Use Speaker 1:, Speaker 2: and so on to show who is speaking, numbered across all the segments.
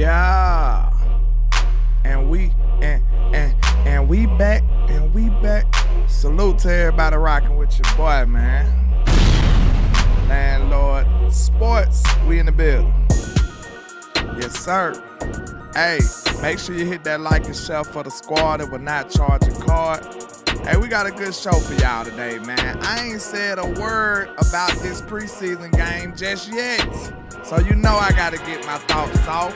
Speaker 1: Yeah. And we back. Salute to everybody rocking with your boy, man. Landlord Sports, we in the building. Yes, sir. Hey, make sure you hit that like and share for the squad that will not charge a card. Hey, we got a good show for y'all today, man. I ain't said a word about this preseason game just yet. So you know I gotta get my thoughts off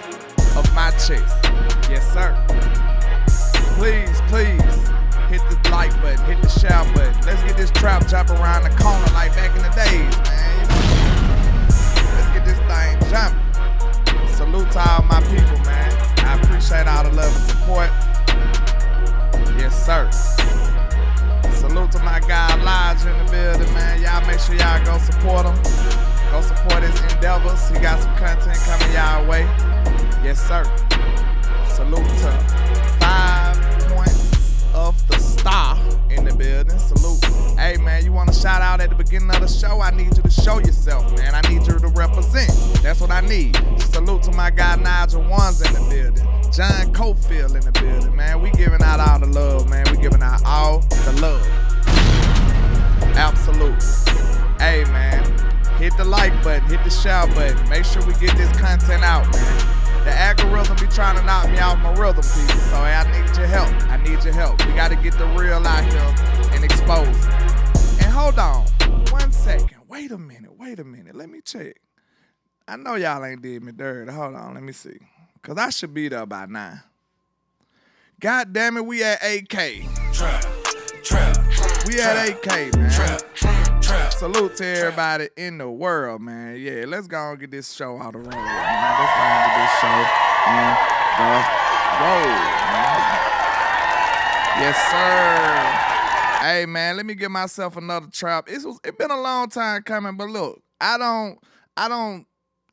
Speaker 1: of my chest. Yes, sir. Please, hit the like button, hit the share button. Let's get this trap jumping around the corner like back in the days, man. You know? Let's get this thing jumping. Salute to all my people, man. I appreciate all the love and support. Yes, sir. Salute to my guy Elijah in the building, man. Y'all make sure y'all go support him. Go support his endeavors. He got some content coming y'all way. Yes, sir. Salute to 5 points of the star in the building. Salute. Hey, man, you want a shout out at the beginning of the show? I need you to show yourself, man. I need you to represent. That's what I need. Salute to my guy Nigel Ones in the building. John Cofield in the building, man. We giving out all the love, man. We giving out all the love. Absolutely. Hey, man, hit the like button, hit the share button. Make sure we get this content out, man. The algorithm be trying to knock me off my rhythm, people. So hey, I need your help. I need your help. We got to get the real out here and expose it. And hold on 1 second. Wait a minute. Let me check. I know y'all ain't did me dirty. Hold on. Let me see. Because I should be there by now. God damn it, we at 8K.
Speaker 2: Trap.
Speaker 1: We at 8K, man.
Speaker 2: Trap.
Speaker 1: Salute to everybody in the world, man. Yeah, let's go and get this show out of the road, man. Let's go and get this show on the road, man. Yes, sir. Hey, man, let me give myself another trap. It's been a long time coming, but look, I don't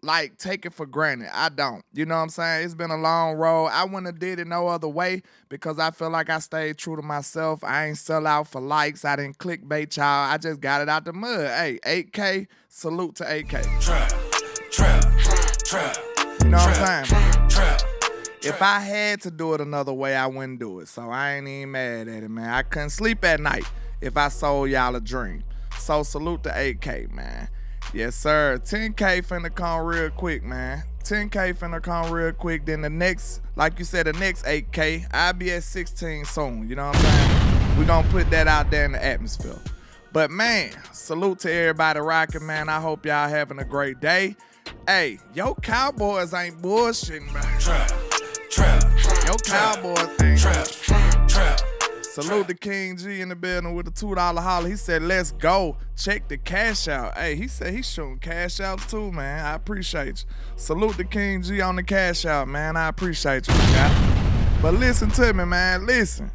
Speaker 1: like take it for granted. I don't. You know what I'm saying? It's been a long road. I wouldn't have did it no other way because I feel like I stayed true to myself. I ain't sell out for likes. I didn't clickbait y'all. I just got it out the mud. Hey, 8K, salute to 8K.
Speaker 2: Trap.
Speaker 1: You know what I'm saying?
Speaker 2: Trap.
Speaker 1: If I had to do it another way, I wouldn't do it. So I ain't even mad at it, man. I couldn't sleep at night if I sold y'all a dream. So salute to 8K, man. Yes, sir. 10K finna come real quick, man. 10K finna come real quick. Then the next, like you said, the next 8K, I'll be at 16 soon. You know what I'm saying? We're going to put that out there in the atmosphere. But, man, salute to everybody rocking, man. I hope y'all having a great day. Hey, yo Cowboys ain't bullshitting, man.
Speaker 2: Trap.
Speaker 1: Yo Cowboys ain't.
Speaker 2: Trap.
Speaker 1: Salute to King G in the building with the $2 holler. He said, let's go. Check the cash out. Hey, he said he's shooting cash outs too, man. I appreciate you. Salute to King G on the cash out, man. I appreciate you, my guy. But listen to me, man. Listen.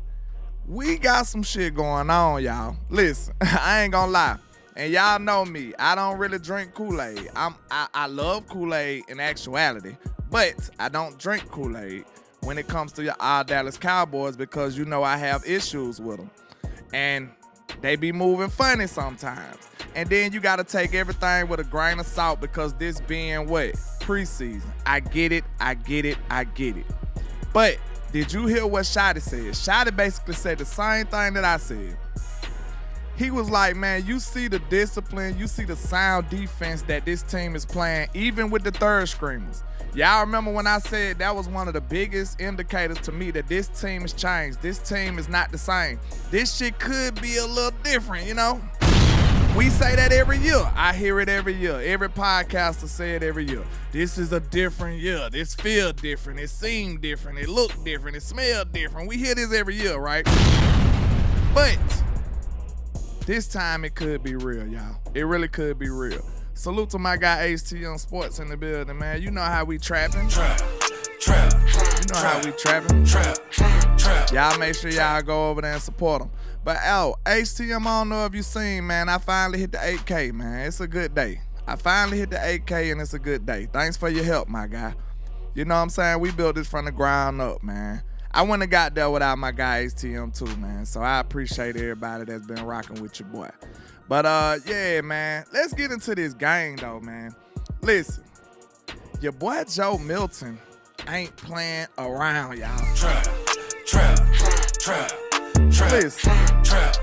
Speaker 1: We got some shit going on, y'all. Listen, I ain't gonna lie. And y'all know me. I don't really drink Kool-Aid. I love Kool-Aid in actuality, but I don't drink Kool-Aid when it comes to our Dallas Cowboys because you know I have issues with them. And they be moving funny sometimes. And then you got to take everything with a grain of salt because this being what? Preseason. I get it. But did you hear what Shotty said? Shotty basically said the same thing that I said. He was like, man, you see the discipline, you see the sound defense that this team is playing, even with the third screamers. Y'all remember when I said that was one of the biggest indicators to me that this team has changed. This team is not the same. This shit could be a little different, you know? We say that every year. I hear it every year. Every podcaster say it every year. This is a different year. This feel different. It seem different. It look different. It smell different. We hear this every year, right? But this time it could be real, y'all. It really could be real. Salute to my guy HTM Sports in the building, man. You know how we trapping.
Speaker 2: Trap.
Speaker 1: You know how we trapping.
Speaker 2: Trap.
Speaker 1: Y'all make sure y'all go over there and support them. But, HTM, I don't know if you seen, man, I finally hit the 8K, man. It's a good day. I finally hit the 8K, and it's a good day. Thanks for your help, my guy. You know what I'm saying? We built this from the ground up, man. I wouldn't have got there without my guy HTM too, man. So I appreciate everybody that's been rocking with your boy. But, yeah, man, let's get into this game, though, man. Listen, your boy Joe Milton ain't playing around, y'all.
Speaker 2: Trap, trap, trap, trap,
Speaker 1: Listen.
Speaker 2: trap.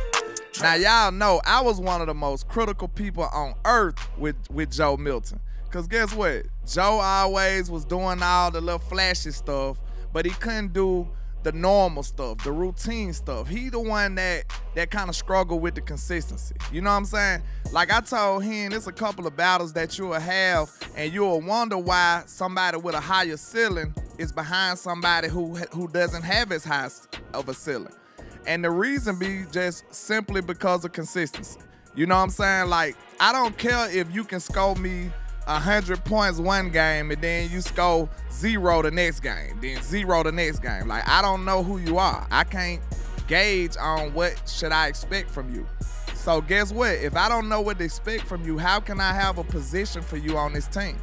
Speaker 1: Now, y'all know I was one of the most critical people on earth with Joe Milton. Because guess what? Joe always was doing all the little flashy stuff, but he couldn't do the normal stuff, the routine stuff. He the one that kind of struggled with the consistency. You know what I'm saying? Like I told him, there's a couple of battles that you'll have, and you'll wonder why somebody with a higher ceiling is behind somebody who doesn't have as high of a ceiling. And the reason be just simply because of consistency. You know what I'm saying? Like, I don't care if you can score me 100 points one game and then you score 0 the next game, then 0 the next game. Like, I don't know who you are. I can't gauge on what should I expect from you. So guess what? If I don't know what to expect from you, how can I have a position for you on this team?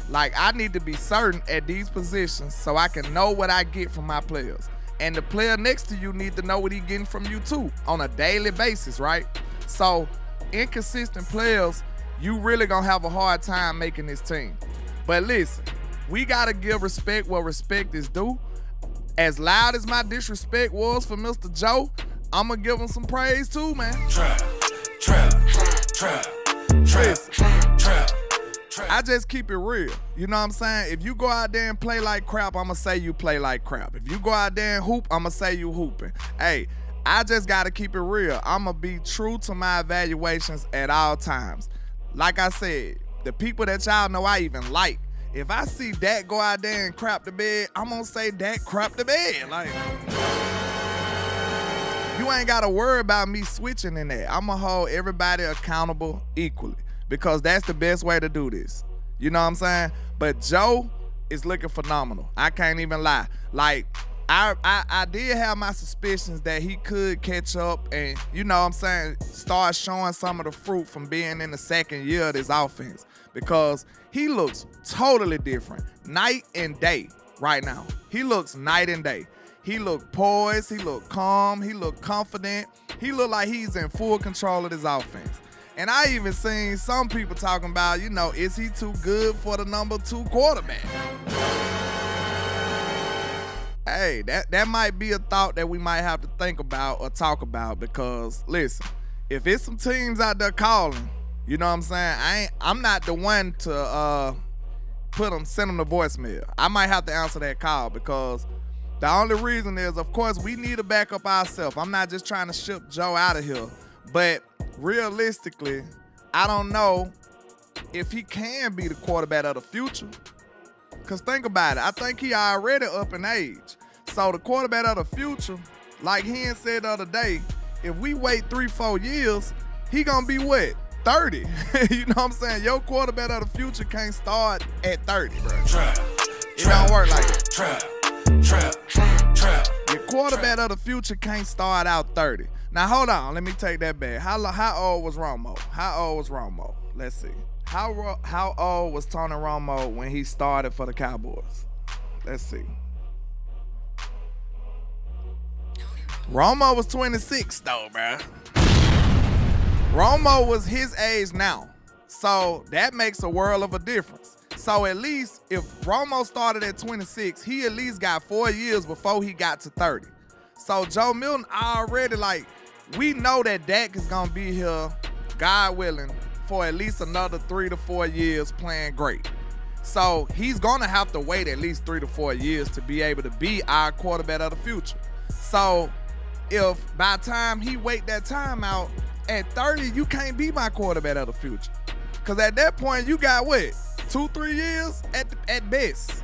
Speaker 1: Like, I need to be certain at these positions so I can know what I get from my players. And the player next to you need to know what he's getting from you too on a daily basis, right? So inconsistent players, you really gonna have a hard time making this team. But listen, we gotta give respect where respect is due. As loud as my disrespect was for Mr. Joe, I'ma give him some praise too, man.
Speaker 2: Trap, trap, trap, trap, trap.
Speaker 1: I just keep it real. You know what I'm saying? If you go out there and play like crap, I'ma say you play like crap. If you go out there and hoop, I'ma say you hooping. Hey, I just gotta keep it real. I'ma be true to my evaluations at all times. Like I said, the people that y'all know I even like, if I see Dak go out there and crap the bed, I'm gonna say Dak crap the bed. Like, you ain't gotta worry about me switching in that. I'ma hold everybody accountable equally because that's the best way to do this. You know what I'm saying? But Joe is looking phenomenal. I can't even lie. Like, I did have my suspicions that he could catch up and, you know what I'm saying, start showing some of the fruit from being in the second year of this offense because he looks totally different night and day right now. He looks night and day. He look poised, he look calm, he look confident. He look like he's in full control of this offense. And I even seen some people talking about, you know, is he too good for the number 2 quarterback? Hey, that might be a thought that we might have to think about or talk about because, listen, if it's some teams out there calling, you know what I'm saying, I'm not the one to send them the voicemail. I might have to answer that call because the only reason is, of course, we need to back up ourselves. I'm not just trying to ship Joe out of here, but realistically, I don't know if he can be the quarterback of the future. Because think about it. I think he already up in age. So the quarterback of the future, like Hen said the other day, if we wait 3-4 years, he going to be what? 30. You know what I'm saying? Your quarterback of the future can't start at 30, bro. It don't work like that.
Speaker 2: Trap.
Speaker 1: Your quarterback of the future can't start out 30. Now, hold on. Let me take that back. How old was Romo? Let's see. How old was Tony Romo when he started for the Cowboys? Let's see. Romo was 26 though, bruh. Romo was his age now. So that makes a world of a difference. So at least if Romo started at 26, he at least got 4 years before he got to 30. So Joe Milton already, like, we know that Dak is going to be here, God willing, for at least another 3 to 4 years playing great. So he's going to have to wait at least 3 to 4 years to be able to be our quarterback of the future. So if by the time he wait that time out, at 30, you can't be my quarterback of the future. Because at that point, you got what? 2-3 years at best.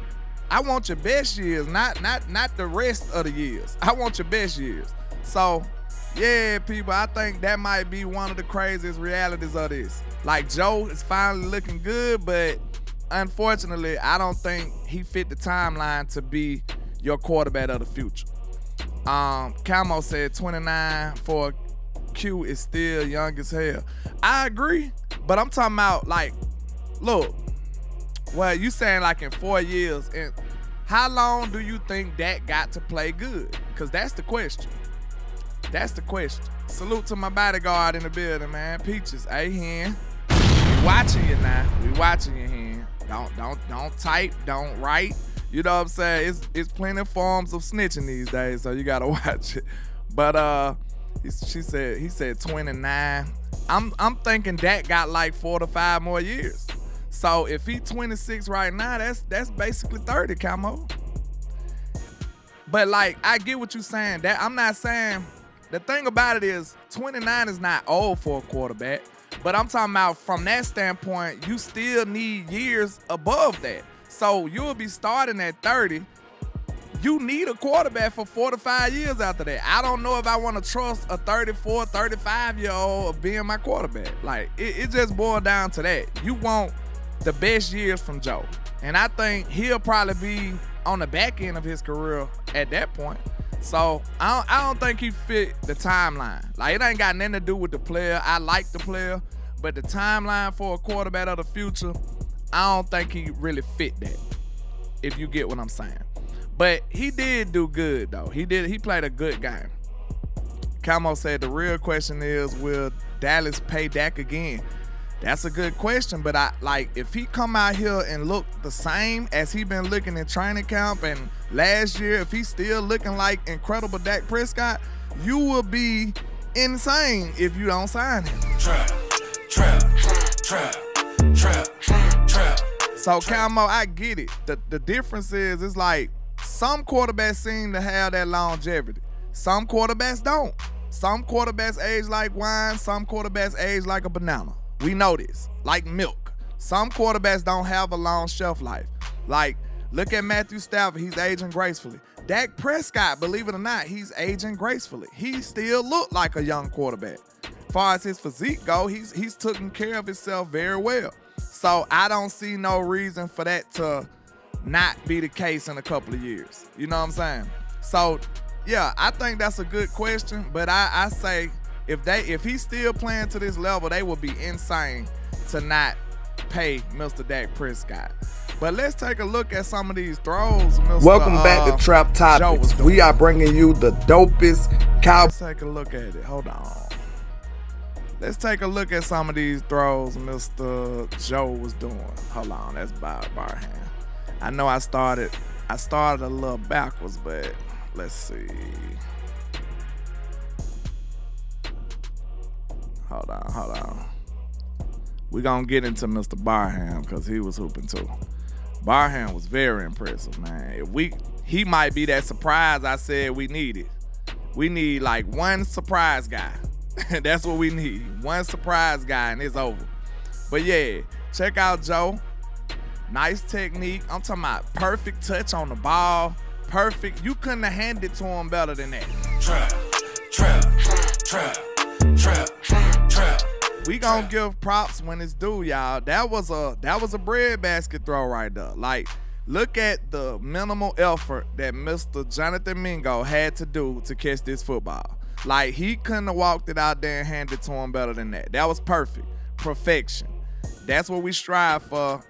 Speaker 1: I want your best years, not the rest of the years. I want your best years. So, yeah, people, I think that might be one of the craziest realities of this. Like, Joe is finally looking good, but unfortunately, I don't think he fit the timeline to be your quarterback of the future. Camo said 29 for Q is still young as hell. I agree, but I'm talking about, like, look, well, you saying like in 4 years, and how long do you think Dak got to play good? Because that's the question. That's the question. Salute to my bodyguard in the building, man. Peaches, hey, Hen. We watching you now. We watching you, Hen. Don't type, don't write. You know what I'm saying? It's plenty of forms of snitching these days, so you gotta watch it. But he said 29. I'm thinking Dak got like 4 to 5 more years. So if he 26 right now, that's basically 30, Camo. But like, I get what you're saying. That I'm not saying. The thing about it is 29 is not old for a quarterback. But I'm talking about from that standpoint, you still need years above that. So you'll be starting at 30. You need a quarterback for 4 to 5 years after that. I don't know if I want to trust a 34, 35-year-old of being my quarterback. Like, it just boils down to that. You want the best years from Joe. And I think he'll probably be on the back end of his career at that point. So I don't think he fit the timeline. Like, it ain't got nothing to do with the player. I like the player, but the timeline for a quarterback of the future, I don't think he really fit that, if you get what I'm saying. But he did do good, though. He played a good game. Camo said the real question is, will Dallas pay Dak again? That's a good question, but if he come out here and look the same as he been looking in training camp and last year, if he's still looking like incredible Dak Prescott, you will be insane if you don't sign him.
Speaker 2: Trap.
Speaker 1: So, Camo, I get it. The difference is, it's like some quarterbacks seem to have that longevity. Some quarterbacks don't. Some quarterbacks age like wine. Some quarterbacks age like a banana. We know this, like milk. Some quarterbacks don't have a long shelf life. Like, look at Matthew Stafford, he's aging gracefully. Dak Prescott, believe it or not, he's aging gracefully. He still look like a young quarterback. As far as his physique go, he's taking care of himself very well. So I don't see no reason for that to not be the case in a couple of years. You know what I'm saying? So, yeah, I think that's a good question, but I say, if he's still playing to this level, they would be insane to not pay Mr. Dak Prescott. But let's take a look at some of these throws.
Speaker 3: Welcome back to Trap Topics. We are bringing you the dopest
Speaker 1: Let's take a look at it. Hold on. Let's take a look at some of these throws Mr. Joe was doing. Hold on, that's Barham. I know I started a little backwards, but let's see. Hold on. We're going to get into Mr. Barham because he was hooping too. Barham was very impressive, man. He might be that surprise I said we needed. We need like one surprise guy. That's what we need. One surprise guy and it's over. But yeah, check out Joe. Nice technique. I'm talking about perfect touch on the ball. Perfect. You couldn't have handed it to him better than that.
Speaker 2: Trap.
Speaker 1: We gonna give props when it's due, y'all. That was a breadbasket throw right there. Like, look at the minimal effort that Mr. Jonathan Mingo had to do to catch this football. Like, he couldn't have walked it out there and handed it to him better than that. That was perfect. Perfection. That's what we strive for.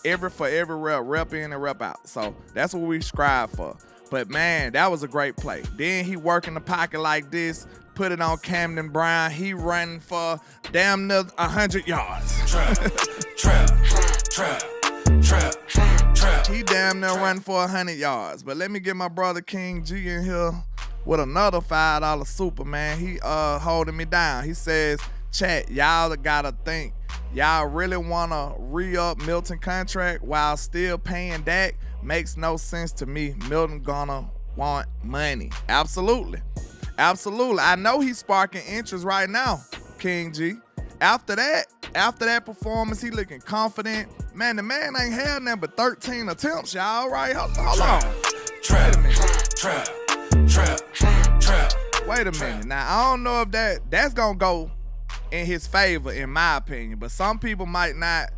Speaker 1: Every rep, rep in and rep out. So that's what we strive for. But man, that was a great play. Then he work in the pocket like this, put it on Camden Brown. He running for damn near 100 yards.
Speaker 2: Trap.
Speaker 1: He damn near running for 100 yards. But let me get my brother King G in here with another $5 super, man. He holding me down. He says, chat, y'all gotta think. Y'all really wanna re-up Milton contract while still paying Dak? Makes no sense to me. Milton gonna want money. Absolutely. I know he's sparking interest right now, King G. After that performance, he looking confident. Man, the man ain't had nothing but 13 attempts, y'all, right? Hold on. Wait a minute. Wait a minute. Now, I don't know if that's gonna go in his favor, in my opinion, but some people might not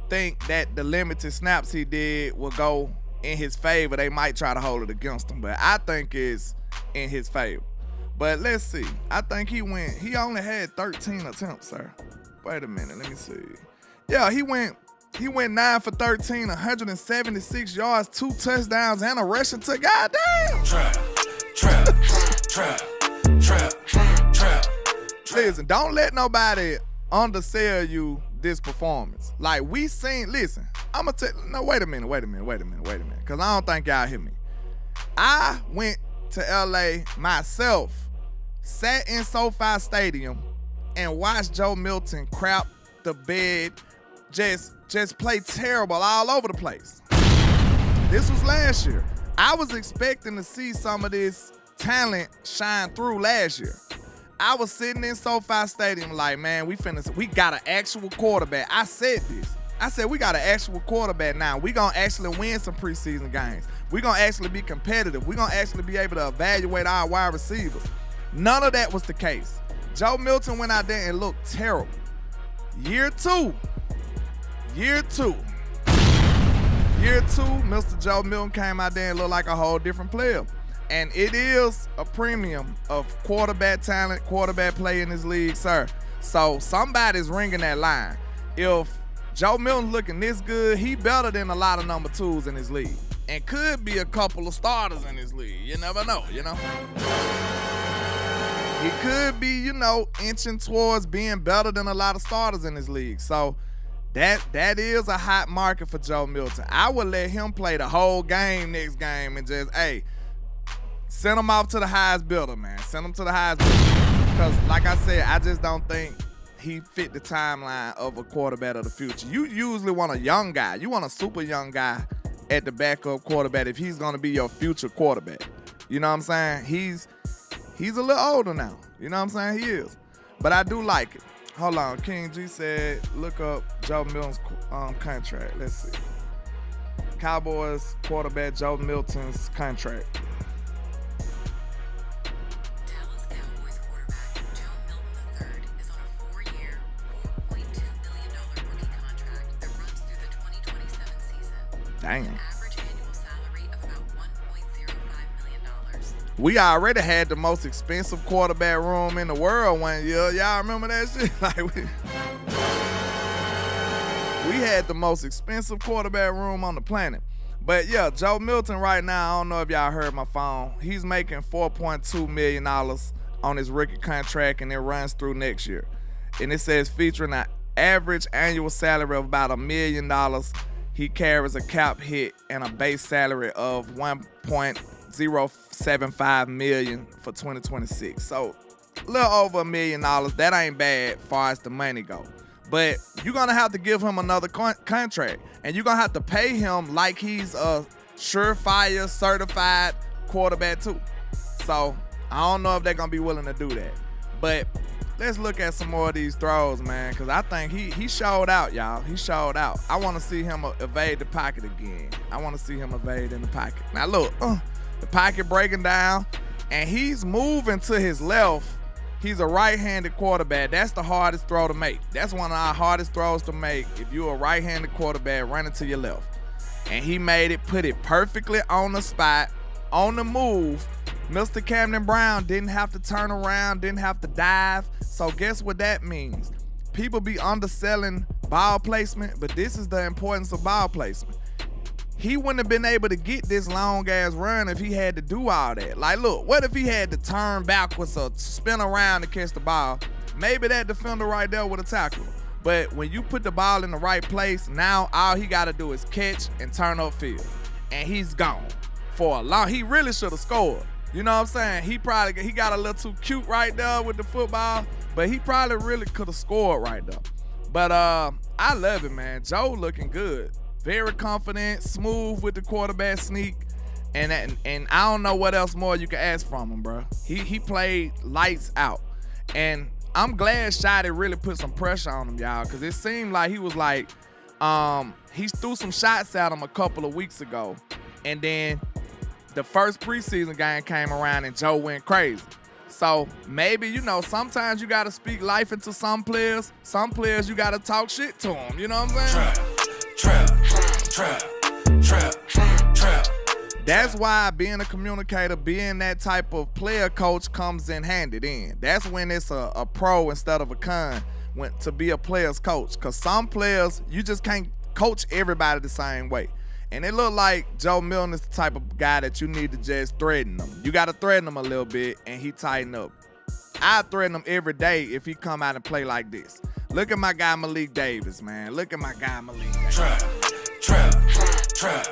Speaker 1: think that the limited snaps he did will go in his favor. They might try to hold it against him, but I think it's in his favor. But let's see. I think he only had 13 attempts, sir. Wait a minute, let me see. Yeah, he went 9 for 13, 176 yards, 2 touchdowns, and a rushing to goddamn.
Speaker 2: Trap.
Speaker 1: Listen, don't let nobody undersell you this performance. Like, listen, I'm going to tell you. No, wait a minute. Because I don't think y'all hear me. I went to L.A. myself, sat in SoFi Stadium, and watched Joe Milton crap the bed, just play terrible all over the place. This was last year. I was expecting to see some of this talent shine through last year. I was sitting in SoFi Stadium like, man, we got an actual quarterback. I said this. I said, we got an actual quarterback now. We gonna actually win some preseason games. We gonna actually be competitive. We gonna actually be able to evaluate our wide receivers. None of that was the case. Joe Milton went out there and looked terrible. Year two, Mr. Joe Milton came out there and looked like a whole different player. And it is a premium of quarterback talent, quarterback play in this league, sir. So somebody's ringing that line. If Joe Milton's looking this good, he better than a lot of number twos in this league. And could be a couple of starters in this league. You never know, you know? He could be, inching towards being better than a lot of starters in this league. So that is a hot market for Joe Milton. I would let him play the whole game next game and just, send him off to the highest bidder, man. Send him to the highest bidder. Because, like I said, I just don't think he fit the timeline of a quarterback of the future. You usually want a young guy. You want a super young guy at the backup quarterback if he's going to be your future quarterback. You know what I'm saying? He's a little older now. You know what I'm saying? He is. But I do like it. Hold on. King G said, look up Joe Milton's contract. Let's see. Cowboys quarterback Joe Milton's contract.
Speaker 4: Dallas Cowboys quarterback Joe Milton III is on a 4-year, $4.2 million rookie contract that runs through the 2027 season.
Speaker 1: Damn.
Speaker 4: An average annual salary of about $1.05 million.
Speaker 1: We already had the most expensive quarterback room in the world one year. Y'all remember that shit? Like we had the most expensive quarterback room on the planet. But yeah, Joe Milton right now, I don't know if y'all heard my phone. He's making $4.2 million on his rookie contract, and it runs through next year. And it says featuring an average annual salary of about $1 million. He carries a cap hit and a base salary of $1.075 million for 2026. So a little over $1 million. That ain't bad far as the money go. But you're going to have to give him another contract. And you're going to have to pay him like he's a surefire, certified quarterback too. So I don't know if they're going to be willing to do that. But let's look at some more of these throws, man, because I think he showed out, y'all. He showed out. I want to see him evade the pocket again. I want to see him evade in the pocket. Now, look, the pocket breaking down, and he's moving to his left. He's a right-handed quarterback. That's the hardest throw to make. That's one of our hardest throws to make if you're a right-handed quarterback running to your left. And he made it, put it perfectly on the spot, on the move. Mr. Camden Brown didn't have to turn around, didn't have to dive. So guess what that means? People be underselling ball placement, but this is the importance of ball placement. He wouldn't have been able to get this long-ass run if he had to do all that. Like, look, what if he had to turn backwards or spin around to catch the ball? Maybe that defender right there would have tackled him. But when you put the ball in the right place, now all he got to do is catch and turn upfield. And he's gone for a long. He really should have scored. You know what I'm saying? He got a little too cute right there with the football, but he probably really could have scored right there. But I love it, man. Joe looking good. Very confident, smooth with the quarterback sneak, and I don't know what else more you can ask from him, bro. He played lights out, and I'm glad Shotty really put some pressure on him, y'all, because it seemed like he was like, he threw some shots at him a couple of weeks ago, and then the first preseason game came around and Joe went crazy. So maybe, sometimes you got to speak life into some players. Some players you got to talk shit to them. You know what I'm saying?
Speaker 2: Trap.
Speaker 1: That's why being a communicator, being that type of player coach comes in handed in. That's when it's a pro instead of a con to be a player's coach. Because some players, you just can't coach everybody the same way. And it looked like Joe Milton is the type of guy that you need to just threaten him. You got to threaten him a little bit, and he tighten up. I threaten him every day if he come out and play like this. Look at my guy Malik Davis, man. Look at my guy Malik Davis.
Speaker 2: Trap. trap,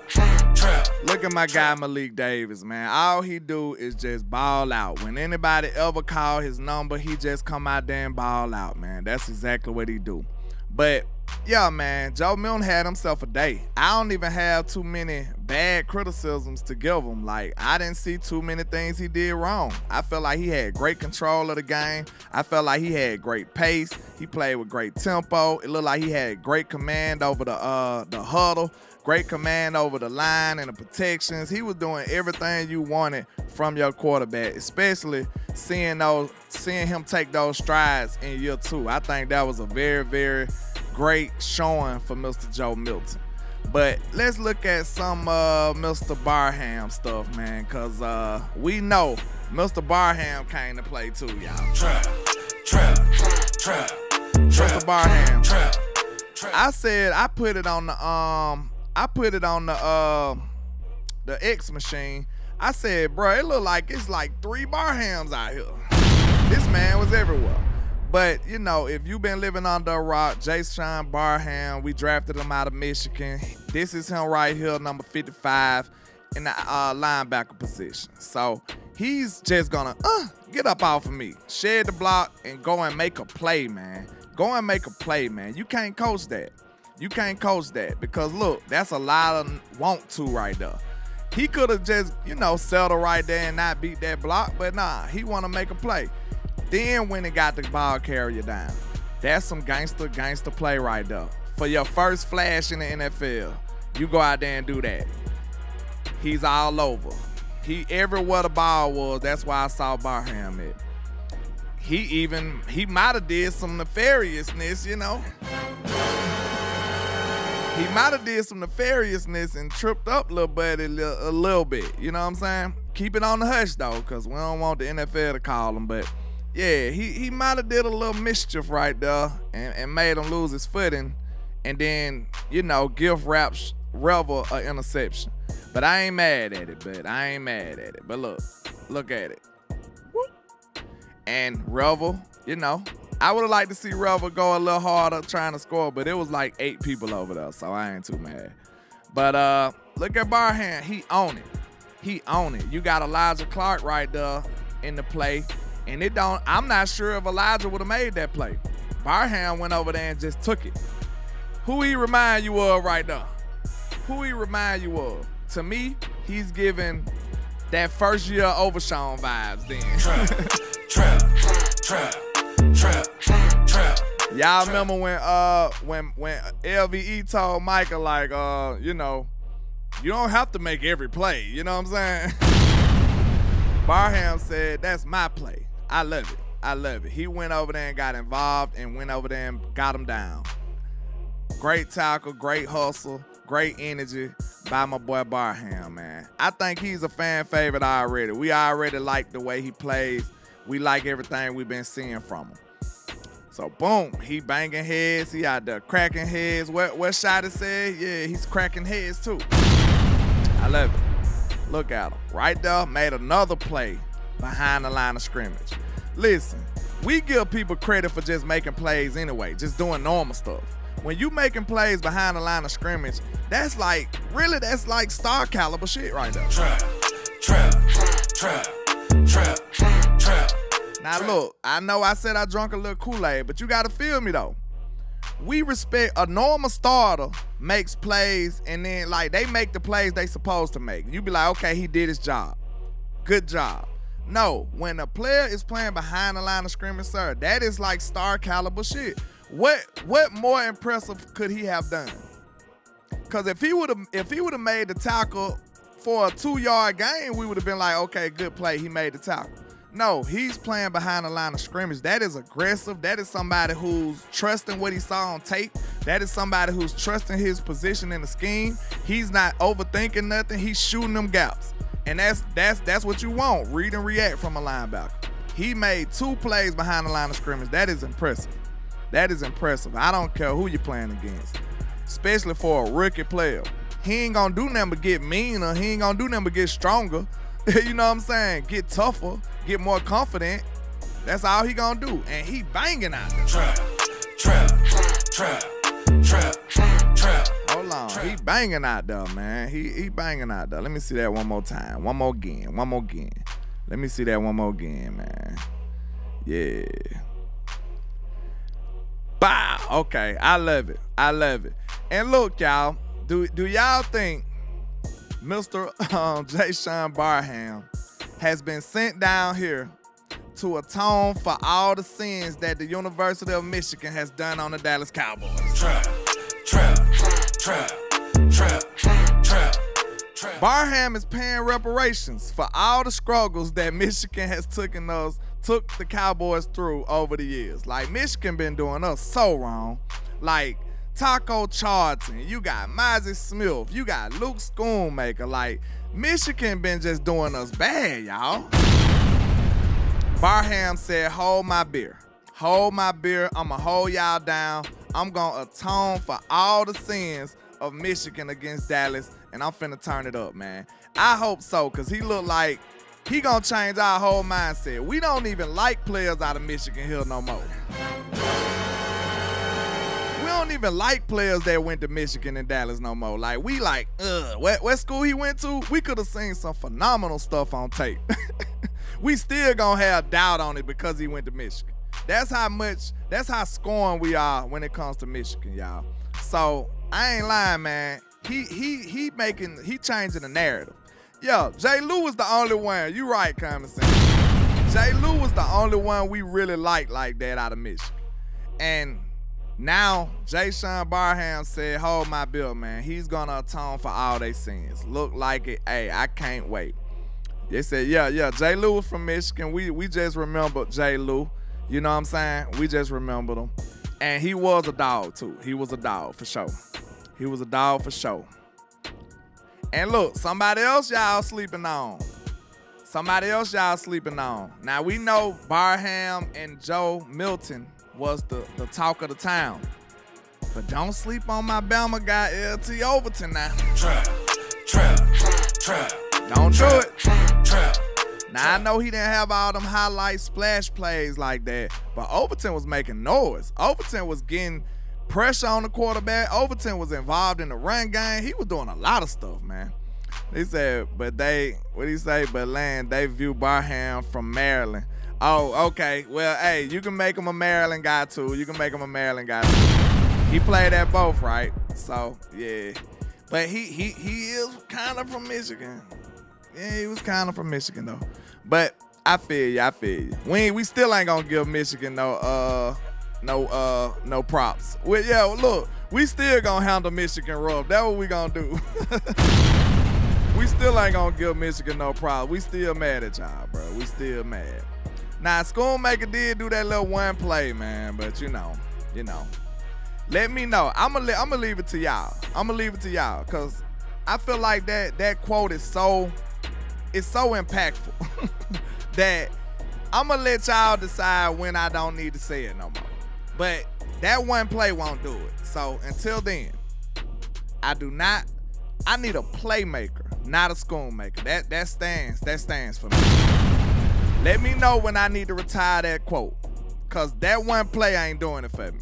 Speaker 2: trap, trap.
Speaker 1: Look at my guy Malik Davis, man. All he do is just ball out. When anybody ever call his number, he just come out there and ball out, man. That's exactly what he do. But yeah, man, Joe Milton had himself a day. I don't even have too many bad criticisms to give him. Like, I didn't see too many things he did wrong. I felt like he had great control of the game. I felt like he had great pace. He played with great tempo. It looked like he had great command over the huddle, great command over the line and the protections. He was doing everything you wanted from your quarterback, especially seeing him take those strides in year 2. I think that was a very, very great showing for Mr. Joe Milton. But let's look at some Mr. Barham stuff, man, because we know Mr. Barham came to play too, y'all.
Speaker 2: Trap, trap, trap,
Speaker 1: Mr. Barham.
Speaker 2: trap, trap.
Speaker 1: I said I put it on the X machine. I said, bro, it look like it's like 3 Barhams out here. This man was everywhere. But, you know, if you've been living under a rock, Jason Barham, we drafted him out of Michigan. This is him right here, number 55 in the linebacker position. So he's just gonna get up off of me, shed the block, and go and make a play, man. Go and make a play, man. You can't coach that. You can't coach that because, look, that's a lot of want to right there. He could have just, you know, settled right there and not beat that block, but nah, he want to make a play. Then when it got the ball carrier down, that's some gangster play right there. For your first flash in the NFL, you go out there and do that. He's all over. He everywhere the ball was, that's why I saw Barham at. He might have did some nefariousness, you know. He might have did some nefariousness and tripped up little buddy a little bit, you know what I'm saying? Keep it on the hush though, because we don't want the NFL to call him, but yeah, he might have did a little mischief right there and made him lose his footing and then, you know, give Revel an interception. But I ain't mad at it, But look at it. Whoop. And Revel, you know, I would have liked to see Revel go a little harder trying to score, but it was like 8 people over there, so I ain't too mad. But look at Barham. He own it. You got Elijah Clark right there in the play. And I'm not sure if Elijah would have made that play. Barham went over there and just took it. Who he remind you of right now? Who he remind you of? To me, he's giving that first year Overshawn vibes then.
Speaker 2: Trap, trap, trap.
Speaker 1: Y'all remember when LVE told Michael, like, you know, you don't have to make every play, you know what I'm saying? Barham said, that's my play. I love it. He went over there and got involved and went over there and got him down. Great tackle, great hustle, great energy by my boy Barham, man. I think he's a fan favorite already. We already like the way he plays. We like everything we've been seeing from him. So, boom, he banging heads. He out there cracking heads. What Shotty said? Yeah, he's cracking heads too. I love it. Look at him. Right there, made another play behind the line of scrimmage. Listen, we give people credit for just making plays anyway, just doing normal stuff. When you making plays behind the line of scrimmage, that's like star caliber shit right there.
Speaker 2: Trap, trap, trap, trap, trap.
Speaker 1: Now look, I know I said I drunk a little Kool-Aid, but you gotta feel me though. We respect a normal starter makes plays and then like they make the plays they supposed to make. You be like, okay, he did his job. Good job. No, when a player is playing behind the line of scrimmage, sir, that is like star caliber shit. What more impressive could he have done? Because if he would have made the tackle for a 2-yard gain, we would have been like, okay, good play, he made the tackle. No, he's playing behind the line of scrimmage. That is aggressive. That is somebody who's trusting what he saw on tape. That is somebody who's trusting his position in the scheme. He's not overthinking nothing. He's shooting them gaps. And that's what you want. Read and react from a linebacker. He made 2 plays behind the line of scrimmage. That is impressive. That is impressive. I don't care who you're playing against, especially for a rookie player. He ain't gonna do nothing but get meaner. He ain't gonna do nothing but get stronger. You know what I'm saying? Get tougher, get more confident. That's all he gonna do. And he banging out there.
Speaker 2: Trap, trap, trap, trap, trap.
Speaker 1: Hold Hold on. He banging out there, man. He banging out there. Let me see that one more time. One more again. Let me see that one more again, man. Yeah. Bow. Okay. I love it. And look, y'all. Do y'all think Mr. Jay Barham has been sent down here to atone for all the sins that the University of Michigan has done on the Dallas Cowboys?
Speaker 2: Trap.
Speaker 1: Barham is paying reparations for all the struggles that Michigan has took the Cowboys through over the years. Like, Michigan been doing us so wrong. Like, Taco Charlton, you got Mozzie Smith, you got Luke Schoonmaker. Like, Michigan been just doing us bad, y'all. Barham said, hold my beer. I'ma hold y'all down. I'm gonna atone for all the sins of Michigan against Dallas, and I'm finna turn it up, man. I hope so, because he look like he gonna change our whole mindset. We don't even like players out of Michigan Hill no more. We don't even like players that went to Michigan and Dallas no more. Like, we like, what school he went to? We could have seen some phenomenal stuff on tape. We still gonna have doubt on it because he went to Michigan. That's how scorned we are when it comes to Michigan, y'all. So I ain't lying, man. He changing the narrative. Yo, Jay Lou was the only one. You right, Common Sense. Jay Lou was the only one we really liked like that out of Michigan. And now Jay Barham said, hold my bill, man. He's gonna atone for all their sins. Look like it. Hey, I can't wait. They said, yeah, Jay Lou was from Michigan. We just remember Jay Lou. You know what I'm saying? We just remembered him. And he was a dog, too. He was a dog, for sure. And look, somebody else y'all sleeping on. Now, we know Barham and Joe Milton was the talk of the town. But don't sleep on my Bama guy, LT Overton, now.
Speaker 2: Trap.
Speaker 1: Don't do it. Now, I know he didn't have all them highlight splash plays like that, but Overton was making noise. Overton was getting pressure on the quarterback. Overton was involved in the run game. He was doing a lot of stuff, man. He said, but they view Barham from Maryland. Oh, okay. Well, hey, you can make him a Maryland guy, too. He played at both, right? So, yeah. But he is kind of from Michigan. Yeah, he was kind of from Michigan, though. But I feel you. We still ain't gonna give Michigan no props. Well, yeah, look, we still gonna handle Michigan rough. That's what we gonna do. We still ain't gonna give Michigan no props. We still mad at y'all, bro. We still mad. Now, Schoonmaker did do that little one play, man, but you know. Let me know. I'ma leave it to y'all. Cause I feel like that quote is so impactful that I'm going to let y'all decide when I don't need to say it no more. But that one play won't do it. So until then, I need a playmaker, not a schoonmaker. That stands for me. Let me know when I need to retire that quote, because that one play ain't doing it for me.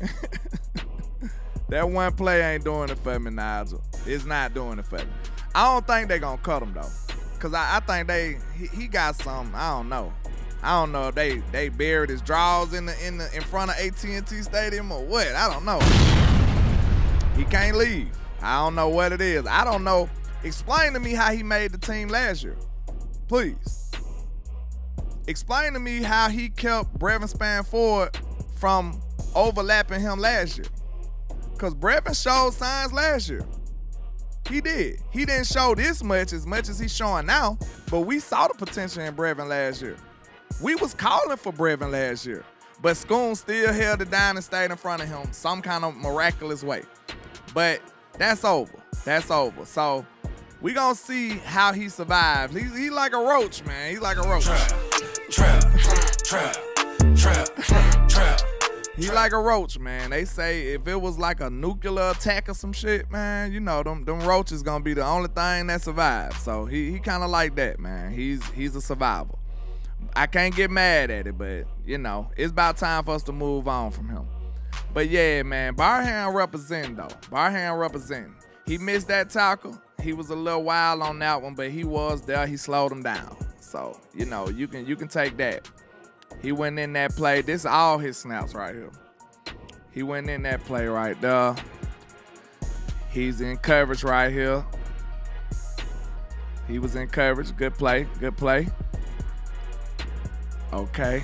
Speaker 1: That one play ain't doing it for me, Nigel. It's not doing it for me. I don't think they're going to cut him, though. Because I think he got some, I don't know if they buried his draws in front of AT&T Stadium or what. I don't know. He can't leave. I don't know what it is. I don't know. Explain to me how he made the team last year. Please. Explain to me how he kept Brevin Spanford from overlapping him last year. Because Brevin showed signs last year. He did. He didn't show this much as he's showing now, but we saw the potential in Brevin last year. We was calling for Brevin last year, but Schoon still held it down and stayed in front of him some kind of miraculous way. But that's over. So we gonna see how he survives. He's like a roach, man. He's like a roach.
Speaker 2: Trap.
Speaker 1: He like a roach, man. They say if it was like a nuclear attack or some shit, man, you know, them roaches gonna be the only thing that survives. So he kind of like that, man. He's a survivor. I can't get mad at it, but, you know, it's about time for us to move on from him. But, yeah, man, Barham representing, though. He missed that tackle. He was a little wild on that one, but he was there. He slowed him down. So, you know, you can take that. He went in that play. This is all his snaps right here. He went in that play right there. He's in coverage right here. He was in coverage. Good play. Good play. Okay.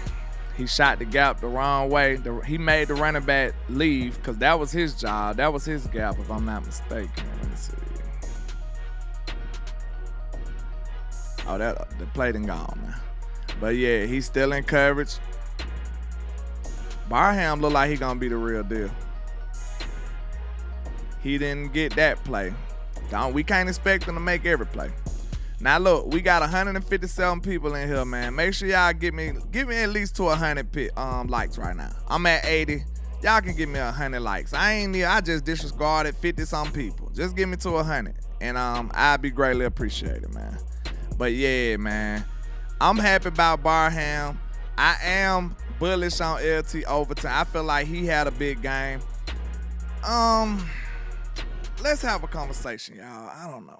Speaker 1: He shot the gap the wrong way. He made the running back leave because that was his job. That was his gap, if I'm not mistaken. Let me see. Oh, the play done gone now. But yeah, he's still in coverage. Barham look like he gonna be the real deal. He didn't get that play. We can't expect him to make every play. Now look, we got 157 people in here, man. Make sure y'all give me at least to 100 likes right now. I'm at 80. Y'all can give me 100 likes. I just disregarded 50-some people. Just give me to 100, and I'd be greatly appreciated, man. But yeah, man, I'm happy about Barham. I am bullish on LT Overton. I feel like he had a big game. Let's have a conversation, y'all. I don't know.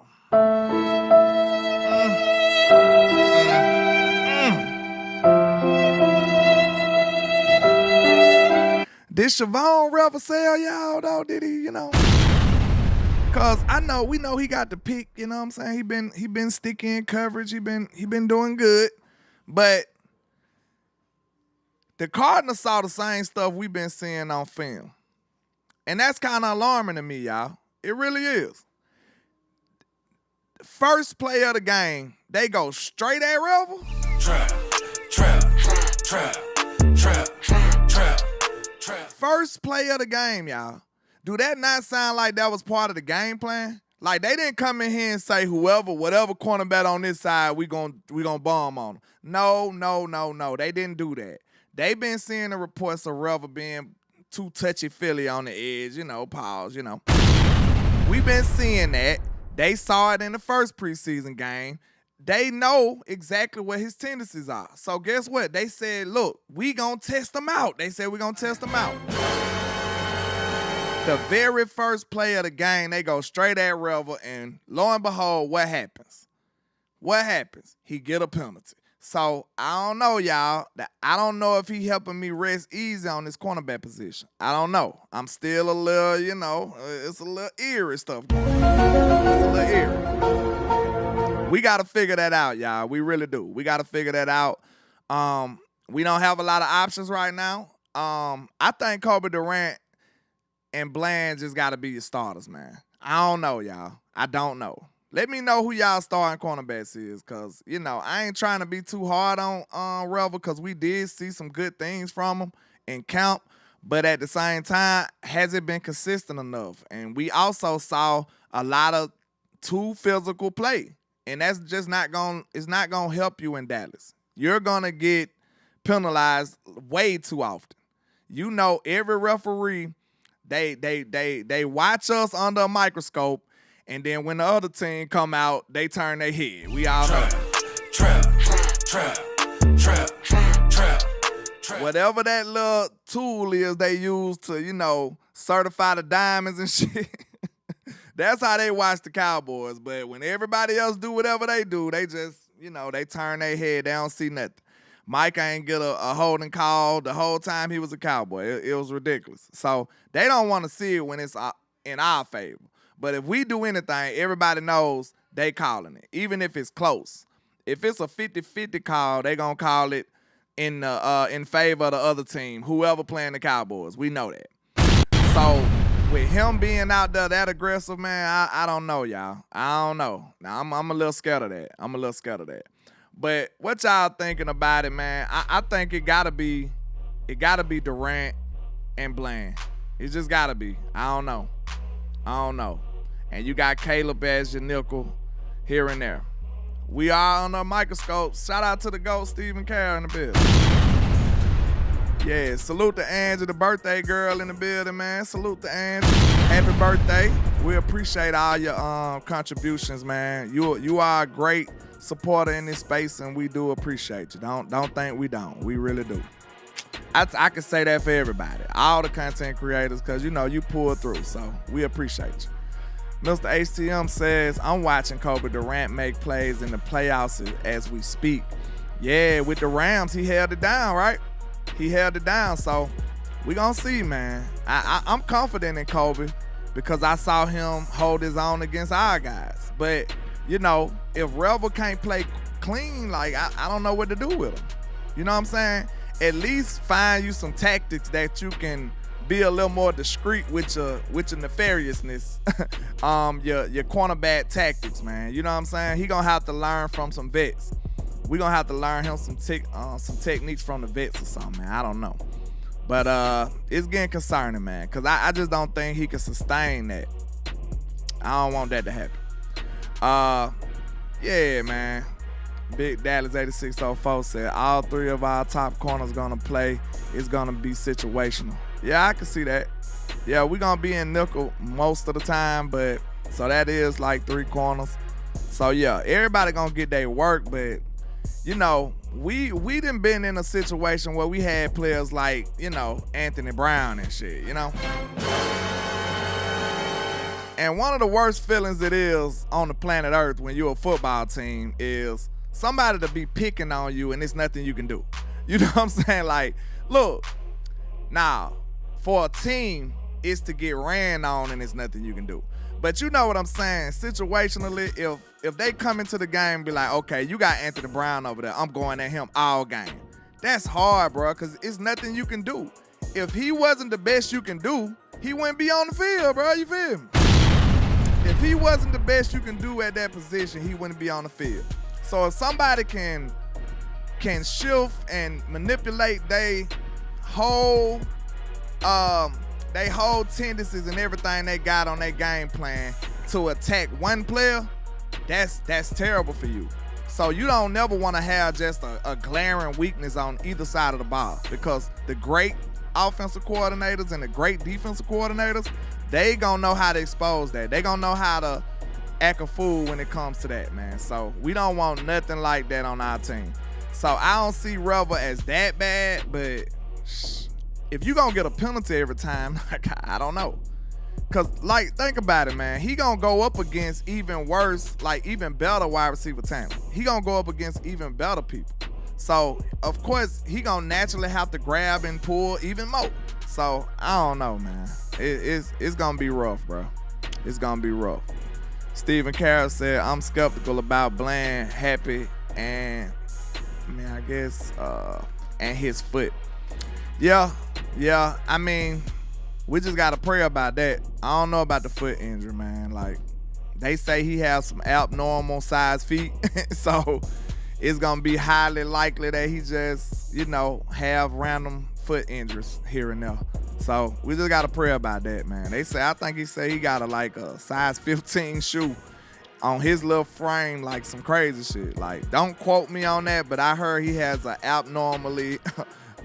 Speaker 1: Did Siobhan Revel sell y'all though? Did he, you know? Cause we know he got the pick, you know what I'm saying? He been sticky in coverage. He been doing good. But the Cardinals saw the same stuff we've been seeing on film. And that's kind of alarming to me, y'all. It really is. First play of the game, they go straight at Revel.
Speaker 2: Trap.
Speaker 1: First play of the game, y'all. Do that not sound like that was part of the game plan? Like they didn't come in here and say whatever cornerback on this side, we gonna bomb on them. No. They didn't do that. They been seeing the reports of Revel being too touchy-feely on the edge, you know, pause, you know. We've been seeing that. They saw it in the first preseason game. They know exactly what his tendencies are. So guess what? They said, look, we gonna test him out. They said we gonna test him out. The very first play of the game, they go straight at Revel, and lo and behold, what happens? What happens? He get a penalty. So I don't know, y'all. I don't know if he helping me rest easy on this cornerback position. I don't know. I'm still a little, you know, it's a little eerie stuff going on. It's a little eerie. We got to figure that out, y'all. We really do. We got to figure that out. We don't have a lot of options right now. I think Kobe Durant and Bland just got to be your starters, man. I don't know, y'all. I don't know. Let me know who y'all starting cornerbacks is, because, you know, I ain't trying to be too hard on Revel, because we did see some good things from him in camp, but at the same time, has it been consistent enough? And we also saw a lot of too physical play, and that's just not going to help you in Dallas. You're going to get penalized way too often. You know, every referee, they watch us under a microscope, and then when the other team come out, they turn their head. We all know.
Speaker 2: Trap.
Speaker 1: Whatever that little tool is they use to, you know, certify the diamonds and shit, that's how they watch the Cowboys. But when everybody else do whatever they do, they just, you know, they turn their head. They don't see nothing. Mike ain't get a holding call the whole time he was a Cowboy. It was ridiculous. So they don't want to see it when it's in our favor. But if we do anything, everybody knows they calling it, even if it's close. If it's a 50-50 call, they going to call it in favor of the other team, whoever playing the Cowboys. We know that. So with him being out there that aggressive, man, I don't know, y'all. I don't know. Now, I'm a little scared of that. But what y'all thinking about it, man? I think it gotta be Durant and Bland. It just gotta be. I don't know. And you got Caleb as your nickel here and there. We are on the microscope. Shout out to the GOAT, Stephen Carroll in the building. Yeah, salute to Angie, the birthday girl in the building, man. Salute to Angie. Happy birthday. We appreciate all your contributions, man. You are a great supporter in this space, and we do appreciate you. Don't think we don't. We really do. I can say that for everybody, all the content creators, because, you know, you pull through, so we appreciate you. Mr. HTM says, I'm watching Kobe Durant make plays in the playoffs as we speak. Yeah, with the Rams, he held it down, right? He held it down, so we gonna see, man. I'm confident in Kobe because I saw him hold his own against our guys. But, you know, if Rebel can't play clean, like, I don't know what to do with him. You know what I'm saying? At least find you some tactics that you can be a little more discreet with your nefariousness, your cornerback tactics, man. You know what I'm saying? He gonna have to learn from some vets. We gonna have to learn him some techniques from the vets or something, man. I don't know. But it's getting concerning, man, because I just don't think he can sustain that. I don't want that to happen. Yeah, man. Big Dallas 8604 said all three of our top corners gonna play. It's gonna be situational. Yeah, I can see that. Yeah, we're gonna be in nickel most of the time, but so that is like three corners. So yeah, everybody gonna get their work, but you know, we done been in a situation where we had players like, you know, Anthony Brown and shit, you know? And one of the worst feelings it is on the planet Earth when you're a football team is somebody to be picking on you and there's nothing you can do. You know what I'm saying? Like, look, now, for a team, it's to get ran on and there's nothing you can do. But you know what I'm saying? Situationally, if they come into the game and be like, okay, you got Anthony Brown over there, I'm going at him all game. That's hard, bro, because it's nothing you can do. If he wasn't the best you can do, he wouldn't be on the field, bro. You feel me? If he wasn't the best you can do at that position, he wouldn't be on the field. So if somebody can shift and manipulate they whole tendencies and everything they got on their game plan to attack one player, that's terrible for you. So you don't never want to have just a glaring weakness on either side of the ball, because the great offensive coordinators and the great defensive coordinators, they gonna know how to expose that. They gonna know how to act a fool when it comes to that, man. So we don't want nothing like that on our team. So I don't see Rebel as that bad, but if you gonna get a penalty every time, like, I don't know. Cause like, think about it, man. He gonna go up against even worse, like even better wide receiver talent. He gonna go up against even better people. So of course he gonna naturally have to grab and pull even more. So I don't know, man. It's gonna be rough, bro. It's gonna be rough. Stephen Carroll said, I'm skeptical about Bland, Happy, and I guess and his foot. Yeah. I mean, we just gotta pray about that. I don't know about the foot injury, man. Like, they say he has some abnormal size feet, so it's gonna be highly likely that he just, you know, have random foot injuries here and there. So we just gotta pray about that, man. I think he said he got a size 15 shoe on his little frame, like some crazy shit. Like, don't quote me on that, but I heard he has an abnormally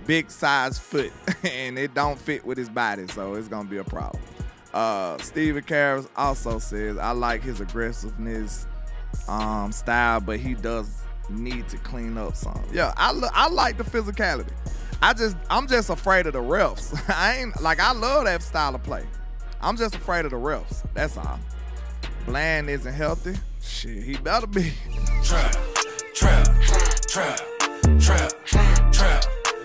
Speaker 1: big size foot and it don't fit with his body, so it's gonna be a problem. Steven Karras also says, I like his aggressiveness style, but he does need to clean up some. Yeah, I like the physicality. I'm just afraid of the refs. I love that style of play. I'm just afraid of the refs. That's all. Bland isn't healthy. Shit, he better be.
Speaker 2: Trap.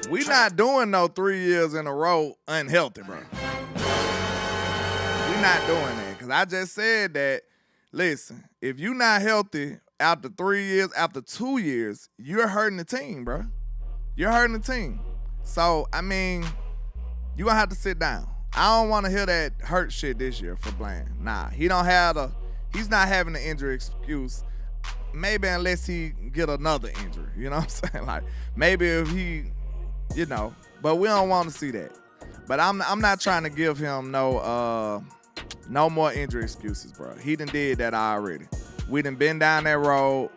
Speaker 1: We not doing no 3 years in a row unhealthy, bro. We not doing that, because I just said that, listen, if you not healthy after 3 years, after 2 years, you're hurting the team, bro. You're hurting the team. So, I mean, you're going to have to sit down. I don't want to hear that hurt shit this year for Bland. Nah, he's not having an injury excuse. Maybe unless he get another injury. You know what I'm saying? Like, maybe if he, you know, but we don't want to see that. But I'm not trying to give him no more injury excuses, bro. He done did that already. We done been down that road.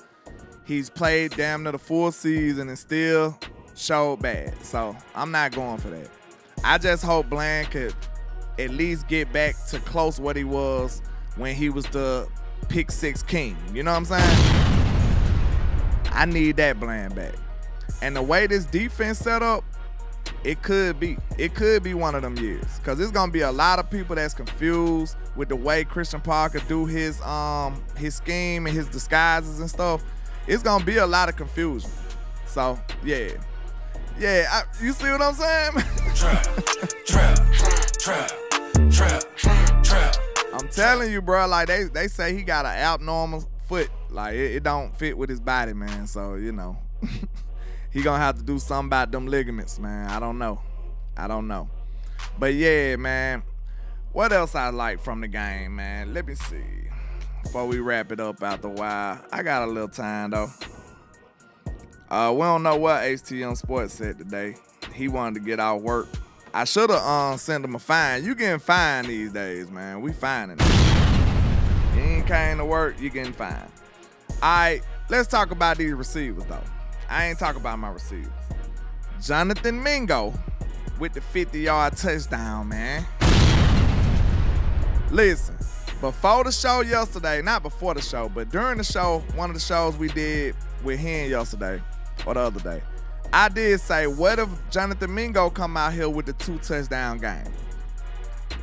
Speaker 1: He's played damn near the full season and still showed bad. So I'm not going for that. I just hope Bland could at least get back to close what he was when he was the pick six king. You know what I'm saying? I need that Bland back. And the way this defense set up, It could be one of them years, because it's gonna be a lot of people that's confused with the way Christian Parker do his scheme and his disguises and stuff. It's gonna be a lot of confusion. So yeah, you see what I'm saying? Trap. I'm telling you, bro. Like they say he got an abnormal foot. Like it don't fit with his body, man. So you know. He gonna have to do something about them ligaments, man. I don't know. But yeah, man. What else I like from the game, man? Let me see. Before we wrap it up after a while. I got a little time, though. We don't know what HTM Sports said today. He wanted to get out work. I should have sent him a fine. You getting fined these days, man. We fining him. You ain't came to work, you getting fined. All right, let's talk about these receivers, though. I ain't talking about my receivers. Jonathan Mingo with the 50-yard touchdown, man. Listen, before the show yesterday, not before the show, but during the show, one of the shows we did with him yesterday or the other day, I did say, what if Jonathan Mingo come out here with the 2-touchdown game?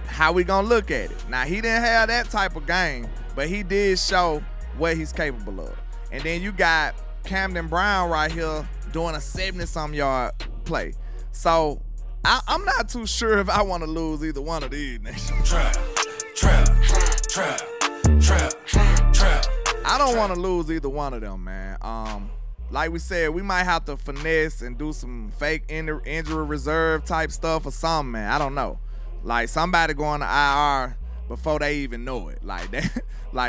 Speaker 1: How we gonna look at it? Now, he didn't have that type of game, but he did show what he's capable of. And then you got Camden Brown right here doing a 70-some yard play. So I'm not too sure if I want to lose either one of these. Trap. I don't want to lose either one of them, man. Like we said, we might have to finesse and do some fake injury reserve type stuff or something, man. I don't know. Like somebody going to IR before they even know it. Like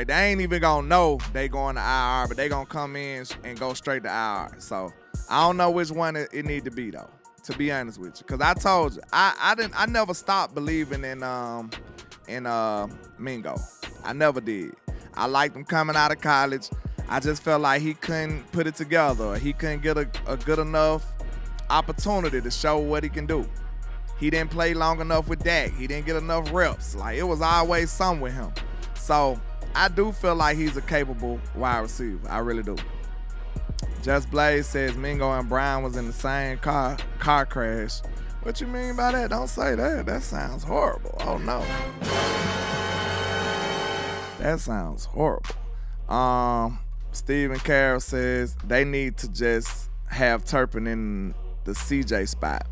Speaker 1: they ain't even gonna know they going to IR, but they gonna come in and go straight to IR. So I don't know which one it need to be, though, to be honest with you. Cause I told you, I never stopped believing in Mingo. I never did. I liked him coming out of college. I just felt like he couldn't put it together. Or he couldn't get a good enough opportunity to show what he can do. He didn't play long enough with Dak. He didn't get enough reps. Like, it was always some with him. So I do feel like he's a capable wide receiver. I really do. Just Blaze says Mingo and Brown was in the same car crash. What you mean by that? Don't say that. That sounds horrible. Oh, no. That sounds horrible. Stephen Carroll says they need to just have Turpin in the CJ spot.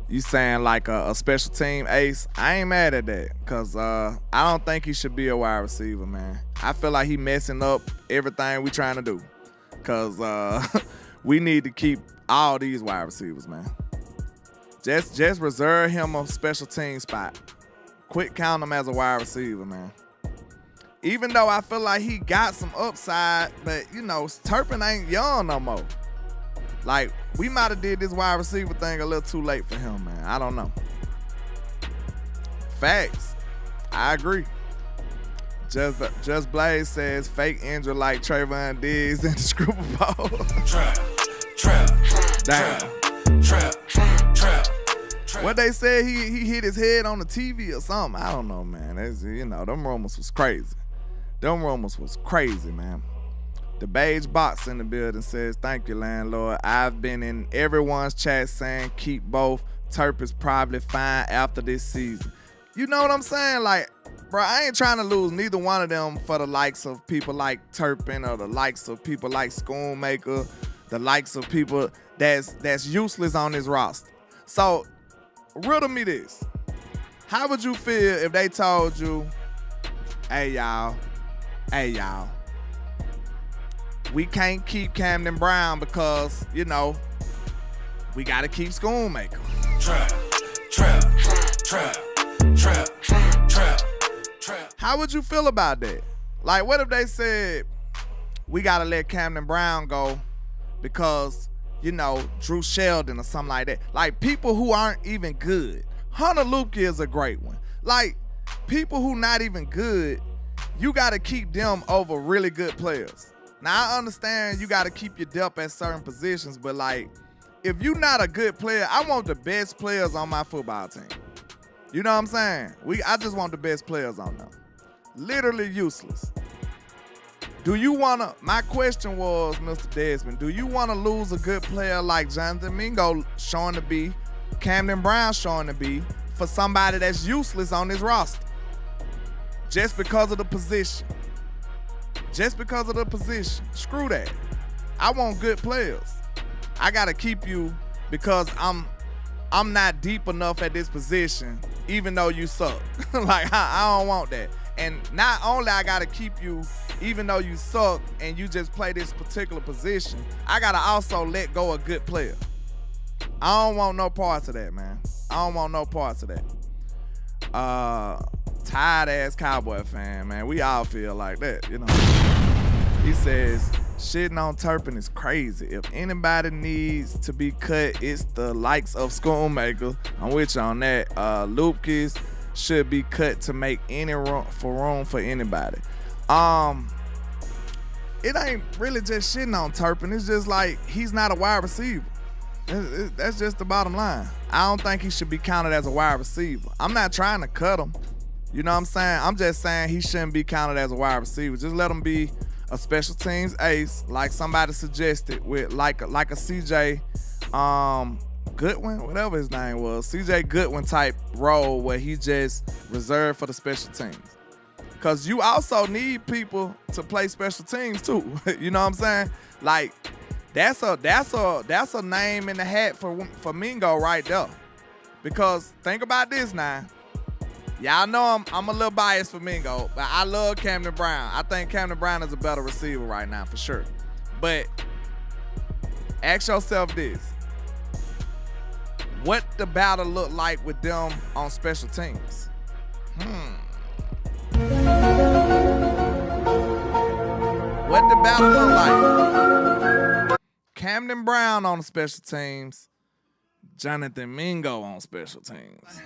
Speaker 1: You saying like a special team ace? I ain't mad at that, because I don't think he should be a wide receiver, man. I feel like he messing up everything we trying to do, because we need to keep all these wide receivers, man. Just reserve him a special team spot. Quit counting him as a wide receiver, man. Even though I feel like he got some upside, but, you know, Turpin ain't young no more. Like, we might have did this wide receiver thing a little too late for him, man. I don't know. Facts. I agree. Just Blaze says fake injury like Trayvon Diggs in the Super Bowl. Trap. What they said, he hit his head on the TV or something. I don't know, man. That's, you know, them rumors was crazy. Man. The Beige Box in the building says, thank you, landlord. I've been in everyone's chat saying keep both. Turp is probably fine after this season. You know what I'm saying? Like, bro, I ain't trying to lose neither one of them for the likes of people like Turpin or the likes of people like Schoonmaker, the likes of people that's useless on this roster. So, riddle me this. How would you feel if they told you, hey, y'all, we can't keep Camden Brown because, you know, we got to keep Schoonmaker. Trap. How would you feel about that? Like, what if they said, we got to let Camden Brown go because, you know, Drew Sheldon or something like that? Like, people who aren't even good. Hunter Luke is a great one. Like, people who not even good, you got to keep them over really good players. Now, I understand you got to keep your depth at certain positions, but, like, if you're not a good player, I want the best players on my football team. You know what I'm saying? I just want the best players on them. Literally useless. Do you want to, my question was, Mr. Desmond, do you want to lose a good player like Jonathan Mingo showing to be Camden Brown showing to be for somebody that's useless on this roster. Just because of the position. Just because of the position. Screw that. I want good players. I gotta keep you because I'm not deep enough at this position, even though you suck. Like, I don't want that. And not only I gotta keep you, even though you suck and you just play this particular position, I gotta also let go of good players. I don't want no parts of that, man. I don't want no parts of that. Tired ass Cowboy fan, man. We all feel like that, you know. He says, shitting on Turpin is crazy. If anybody needs to be cut, it's the likes of Schoonmaker. I'm with you on that. Lupkis should be cut to make any room for anybody. It ain't really just shitting on Turpin. It's just like he's not a wide receiver. That's just the bottom line. I don't think he should be counted as a wide receiver. I'm not trying to cut him. You know what I'm saying? I'm just saying he shouldn't be counted as a wide receiver. Just let him be a special teams ace, like somebody suggested, with like a CJ Goodwin, whatever his name was, CJ Goodwin type role where he just reserved for the special teams. Cause you also need people to play special teams too. You know what I'm saying? Like that's a name in the hat for Mingo right there. Because think about this now. Y'all know I'm a little biased for Mingo, but I love Camden Brown. I think Camden Brown is a better receiver right now for sure. But ask yourself this. What the battle look like with them on special teams? What the battle look like? Camden Brown on the special teams. Jonathan Mingo on special teams.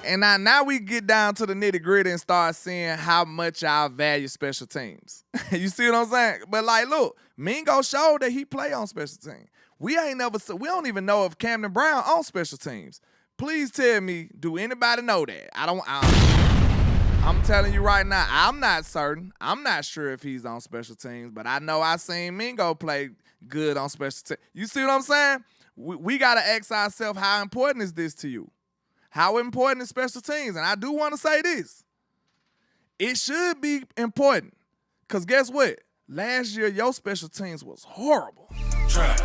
Speaker 1: And now we get down to the nitty gritty and start seeing how much I value special teams. You see what I'm saying? But like, look, Mingo showed that he play on special teams. We don't even know if Camden Brown on special teams. Please tell me, do anybody know that? I'm telling you right now, I'm not certain. I'm not sure if he's on special teams, but I know I seen Mingo play good on special teams. You see what I'm saying? We got to ask ourselves, how important is this to you? How important is special teams? And I do want to say this. It should be important. Because guess what? Last year, your special teams was horrible.
Speaker 2: Trap.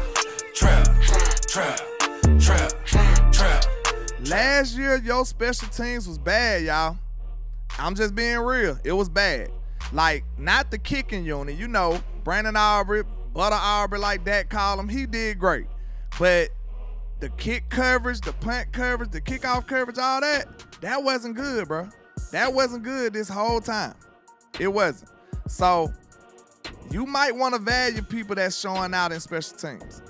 Speaker 1: Last year, your special teams was bad, y'all. I'm just being real. It was bad. Like, not the kicking unit. You know, Brandon Aubrey, Butter Aubrey, like that, call him. He did great. But the kick coverage, the punt coverage, the kickoff coverage, all that wasn't good, bro. That wasn't good this whole time. It wasn't. So, you might want to value people that's showing out in special teams.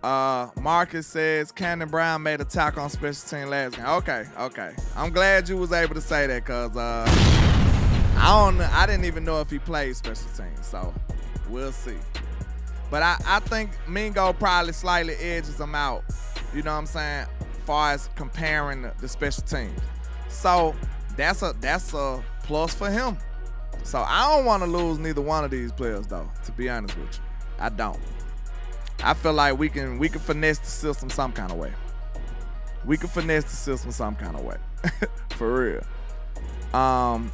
Speaker 1: Marcus says Camden Brown made a tackle on special team last game. Okay. I'm glad you was able to say that because I didn't even know if he played special teams, so we'll see. But I think Mingo probably slightly edges him out, you know what I'm saying, as far as comparing the special teams. So that's a plus for him. So I don't want to lose neither one of these players, though, to be honest with you. I don't. I feel like we can finesse the system some kind of way. For real.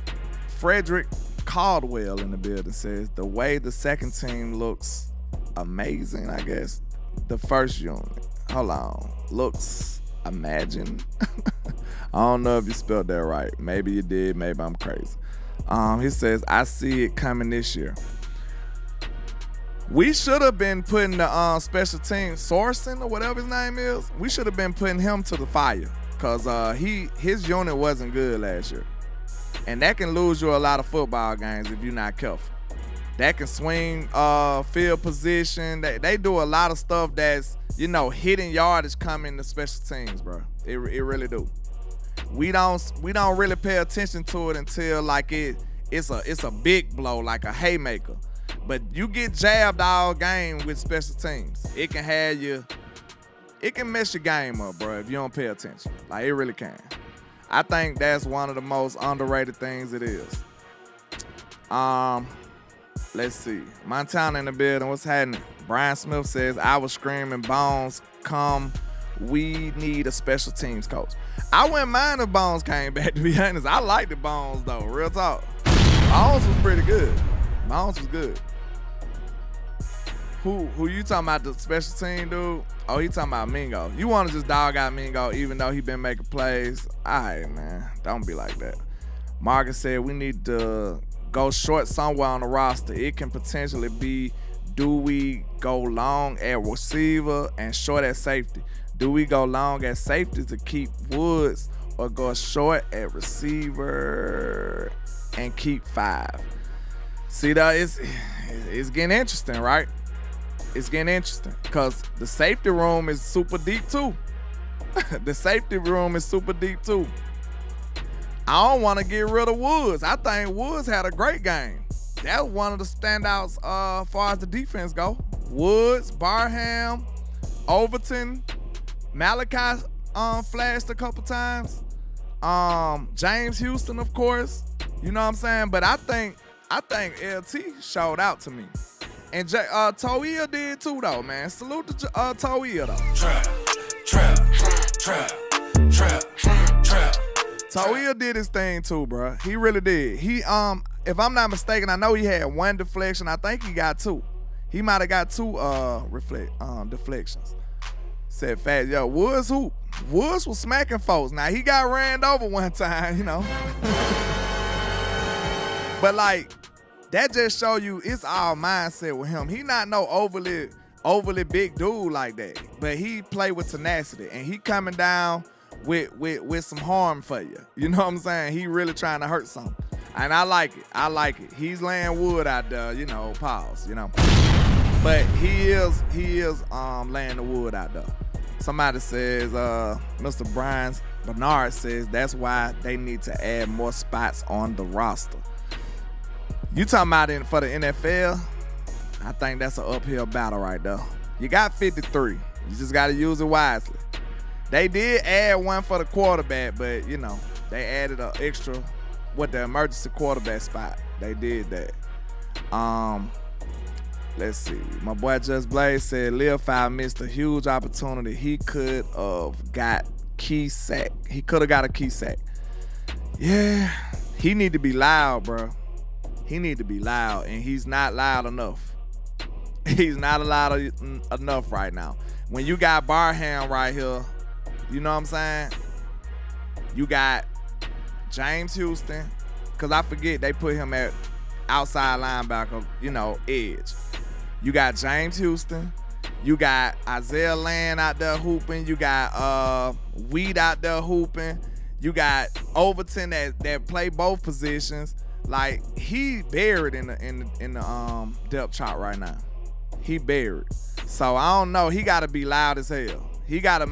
Speaker 1: Frederick Caldwell in the building says, the way the second team looks amazing, I guess. The first unit. Hold on. Looks imagine. I don't know if you spelled that right. Maybe you did. Maybe I'm crazy. He says, I see it coming this year. We should have been putting the special team Sorensen or whatever his name is. We should have been putting him to the fire because his unit wasn't good last year, and that can lose you a lot of football games if you're not careful. That can swing field position. They do a lot of stuff that's hitting yardage coming to special teams, bro. It really do. We don't really pay attention to it until like it's a big blow, like a haymaker. But you get jabbed all game with special teams. It can mess your game up, bro, if you don't pay attention. Like, it really can. I think that's one of the most underrated things it is. Let's see. Montana in the building. What's happening? Brian Smith says, I was screaming, Bones, come. We need a special teams coach. I wouldn't mind if Bones came back, to be honest. I like the Bones, though. Real talk. Bones was pretty good. Bones was good. Who you talking about, the special team dude? Oh, he talking about Mingo. You want to just dog out Mingo even though he been making plays? All right, man. Don't be like that. Marcus said we need to go short somewhere on the roster. It can potentially be, do we go long at receiver and short at safety? Do we go long at safety to keep Woods or go short at receiver and keep 5? See, though, it's getting interesting, right? It's getting interesting because the safety room is super deep too. The safety room is super deep too. I don't want to get rid of Woods. I think Woods had a great game. That was one of the standouts as far as the defense go. Woods, Barham, Overton, Malachi flashed a couple times. James Houston, of course. You know what I'm saying? But I think LT showed out to me. And Toia did too, though, man. Salute to Toia, though. Trap. Toia did his thing too, bro. He really did. He, if I'm not mistaken, I know he had 1 deflection. I think he got 2. He might have got 2 deflections. Said fast, yo, Woods hoop. Woods was smacking folks. Now he got ran over one time, you know. But like, that just show you it's all mindset with him. He not no overly big dude like that, but he play with tenacity and he coming down with some harm for you. You know what I'm saying? He really trying to hurt something, and I like it. He's laying wood out there, you know. Pause, you know. But he is laying the wood out there. Somebody says, Mr. Brian Bernard says that's why they need to add more spots on the roster. You talking about for the NFL? I think that's an uphill battle right there. You got 53. You just got to use it wisely. They did add 1 for the quarterback, but, you know, they added an extra with the emergency quarterback spot. They did that. Let's see. My boy Just Blaze said Lil 5 missed a huge opportunity. He could have got key sack. He could have got a key sack. Yeah, he need to be loud, bro. He need to be loud, and he's not loud enough. He's not loud enough right now. When you got Barham right here, you know what I'm saying? You got James Houston, because I forget they put him at outside linebacker, you know, edge. You got James Houston. You got Isaiah Land out there hooping. You got Weed out there hooping. You got Overton that play both positions. Like, he buried in the depth chart right now. He buried. So I don't know. He gotta be loud as hell. He gotta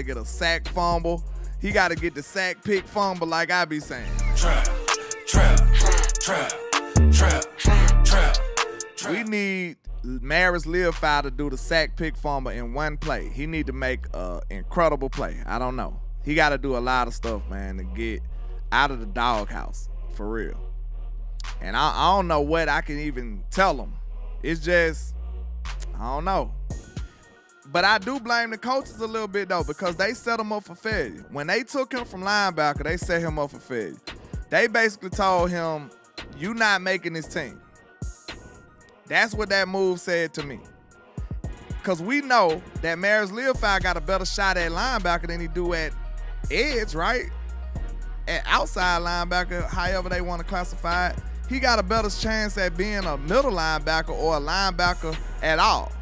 Speaker 1: get a sack fumble. He gotta get the sack pick fumble, like I be saying. Trap. We need Maris Learfield to do the sack pick fumble in 1 play. He need to make an incredible play. I don't know. He got to do a lot of stuff, man, to get out of the doghouse, for real. And I don't know what I can even tell him. It's just, I don't know. But I do blame the coaches a little bit, though, because they set him up for failure. When they took him from linebacker, they set him up for failure. They basically told him, you not making this team. That's what that move said to me. Because we know that Maris Learfield got a better shot at linebacker than he do at edge, right? At outside linebacker, however they want to classify it, he got a better chance at being a middle linebacker or a linebacker at all.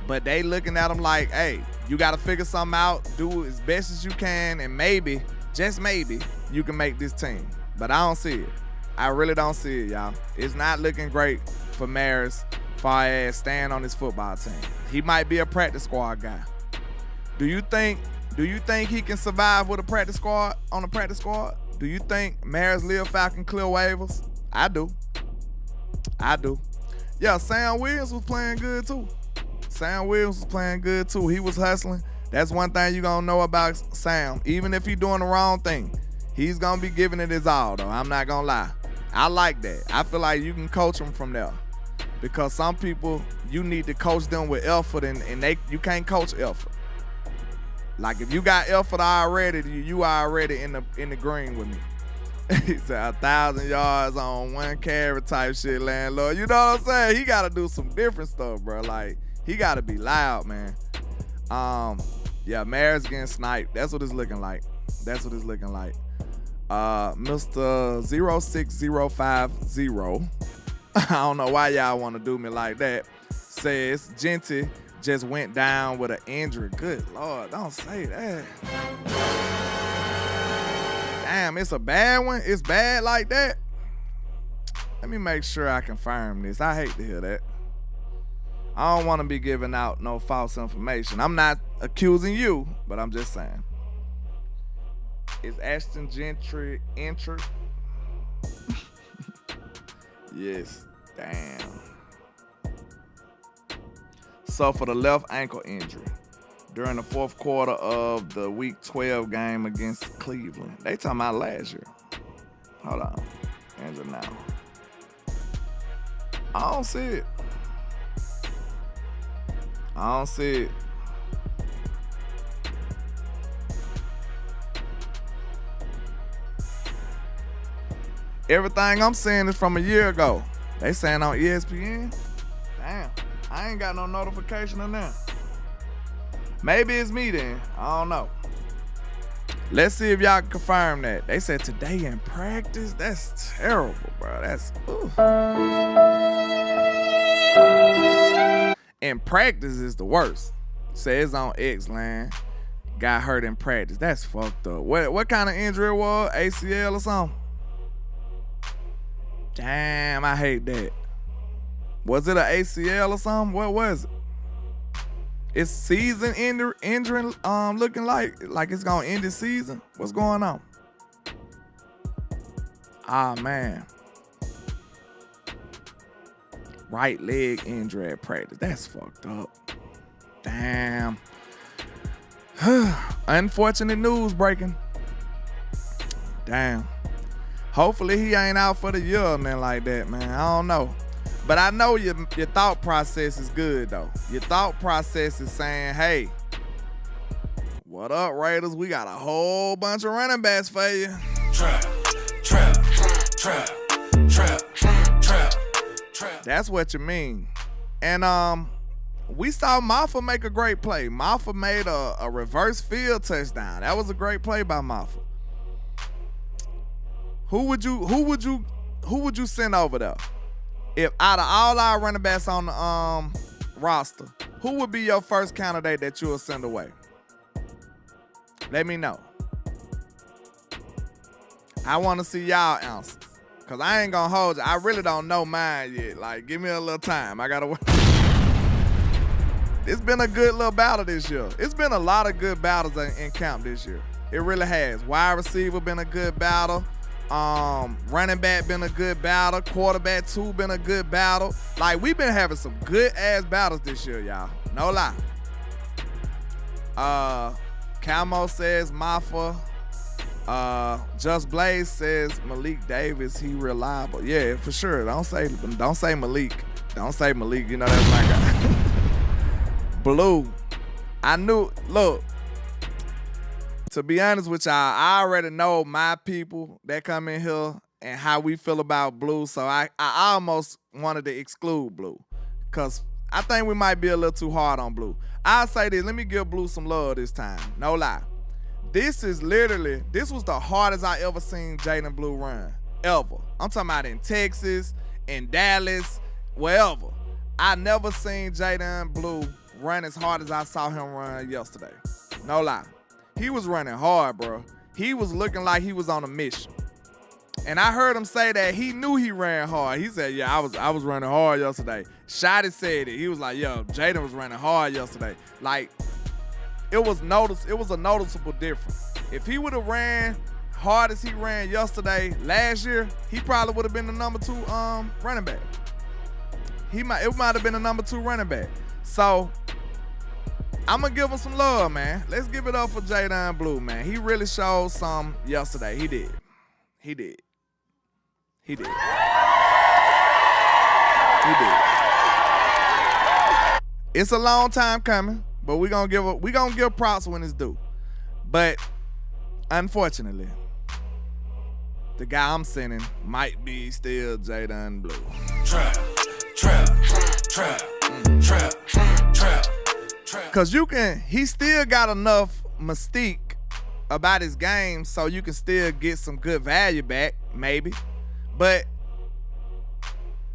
Speaker 1: But they looking at him like, hey, you got to figure something out, do as best as you can, and maybe, just maybe, you can make this team. But I don't see it. I really don't see it, y'all. It's not looking great for Maris as far as staying on this football team. He might be a practice squad guy. Do you think he can survive with a practice squad on a practice squad? Do you think Maris Learfield can clear waivers? I do. Yeah, Sam Williams was playing good too. He was hustling. That's one thing you're going to know about Sam. Even if he's doing the wrong thing, he's going to be giving it his all, though. I'm not going to lie. I like that. I feel like you can coach him from there. Because some people, you need to coach them with effort, and you can't coach effort. Like if you got effort already, you already in the green with me. He said 1,000 yards on 1 carry type shit, landlord. You know what I'm saying? He got to do some different stuff, bro. Like he got to be loud, man. Yeah, Maris getting sniped. That's what it's looking like. That's what it's looking like. Mr. 06050. I don't know why y'all want to do me like that. Says Genty just went down with an injury. Good Lord, don't say that. Damn, it's a bad one? It's bad like that? Let me make sure I confirm this. I hate to hear that. I don't want to be giving out no false information. I'm not accusing you, but I'm just saying. Is Ashton Gentry injured? Yes. Damn. Suffered a left ankle injury during the fourth quarter of the Week 12 game against Cleveland. They talking about last year. Hold on. Injured now. I don't see it. I don't see it. Everything I'm seeing is from a year ago. They saying on ESPN. Damn, I ain't got no notification on that. Maybe it's me then. I don't know. Let's see if y'all can confirm that. They said today in practice. That's terrible, bro. That's in practice is the worst. Says on X-Land. Got hurt in practice. That's fucked up. What kind of injury it was? ACL or something? Damn, I hate that. Was it an ACL or something? What was it? It's season injury looking like it's gonna end the season. What's going on? Ah, man. Right leg injury at practice. That's fucked up. Damn. Unfortunate news breaking. Damn. Hopefully he ain't out for the year or nothing like that, man. I don't know. But I know your thought process is good, though. Your thought process is saying, hey, what up, Raiders? We got a whole bunch of running backs for you.
Speaker 2: Trap.
Speaker 1: That's what you mean. And we saw Maffa make a great play. Maffa made a reverse field touchdown. That was a great play by Maffa. Who would you send over there? If out of all our running backs on the roster, who would be your first candidate that you will send away? Let me know. I want to see y'all answers. Because I ain't going to hold you. I really don't know mine yet. Like, give me a little time. I got to wait. It's been a good little battle this year. It's been a lot of good battles in camp this year. It really has. Wide receiver been a good battle. Running back been a good battle. Quarterback 2 been a good battle. Like, we've been having some good ass battles this year, y'all. No lie. Camo says Maffa. Just Blaze says Malik Davis, he reliable. Yeah, for sure. Don't say Malik. Don't say Malik. You know that's my guy. Blue. I knew. Look. To be honest with y'all, I already know my people that come in here and how we feel about Blue, so I almost wanted to exclude Blue because I think we might be a little too hard on Blue. I'll say this. Let me give Blue some love this time. No lie. This was the hardest I ever seen Jaden Blue run, ever. I'm talking about in Texas, in Dallas, wherever. I never seen Jaden Blue run as hard as I saw him run yesterday. No lie. He was running hard, bro. He was looking like he was on a mission. And I heard him say that he knew he ran hard. He said, yeah, I was running hard yesterday. Shotty said it. He was like, yo, Jaden was running hard yesterday. Like, it was a noticeable difference. If he would have ran hard as he ran yesterday last year, he probably would have been the number 2 running back. It might have been the number 2 running back. So I'm going to give him some love, man. Let's give it up for Jaden Blue, man. He really showed some yesterday. He did. He did. It's a long time coming, but we gonna give props when it's due. But unfortunately, the guy I'm sending might be still Jaden Blue.
Speaker 2: Trap.
Speaker 1: Cause he still got enough mystique about his game so you can still get some good value back, maybe. But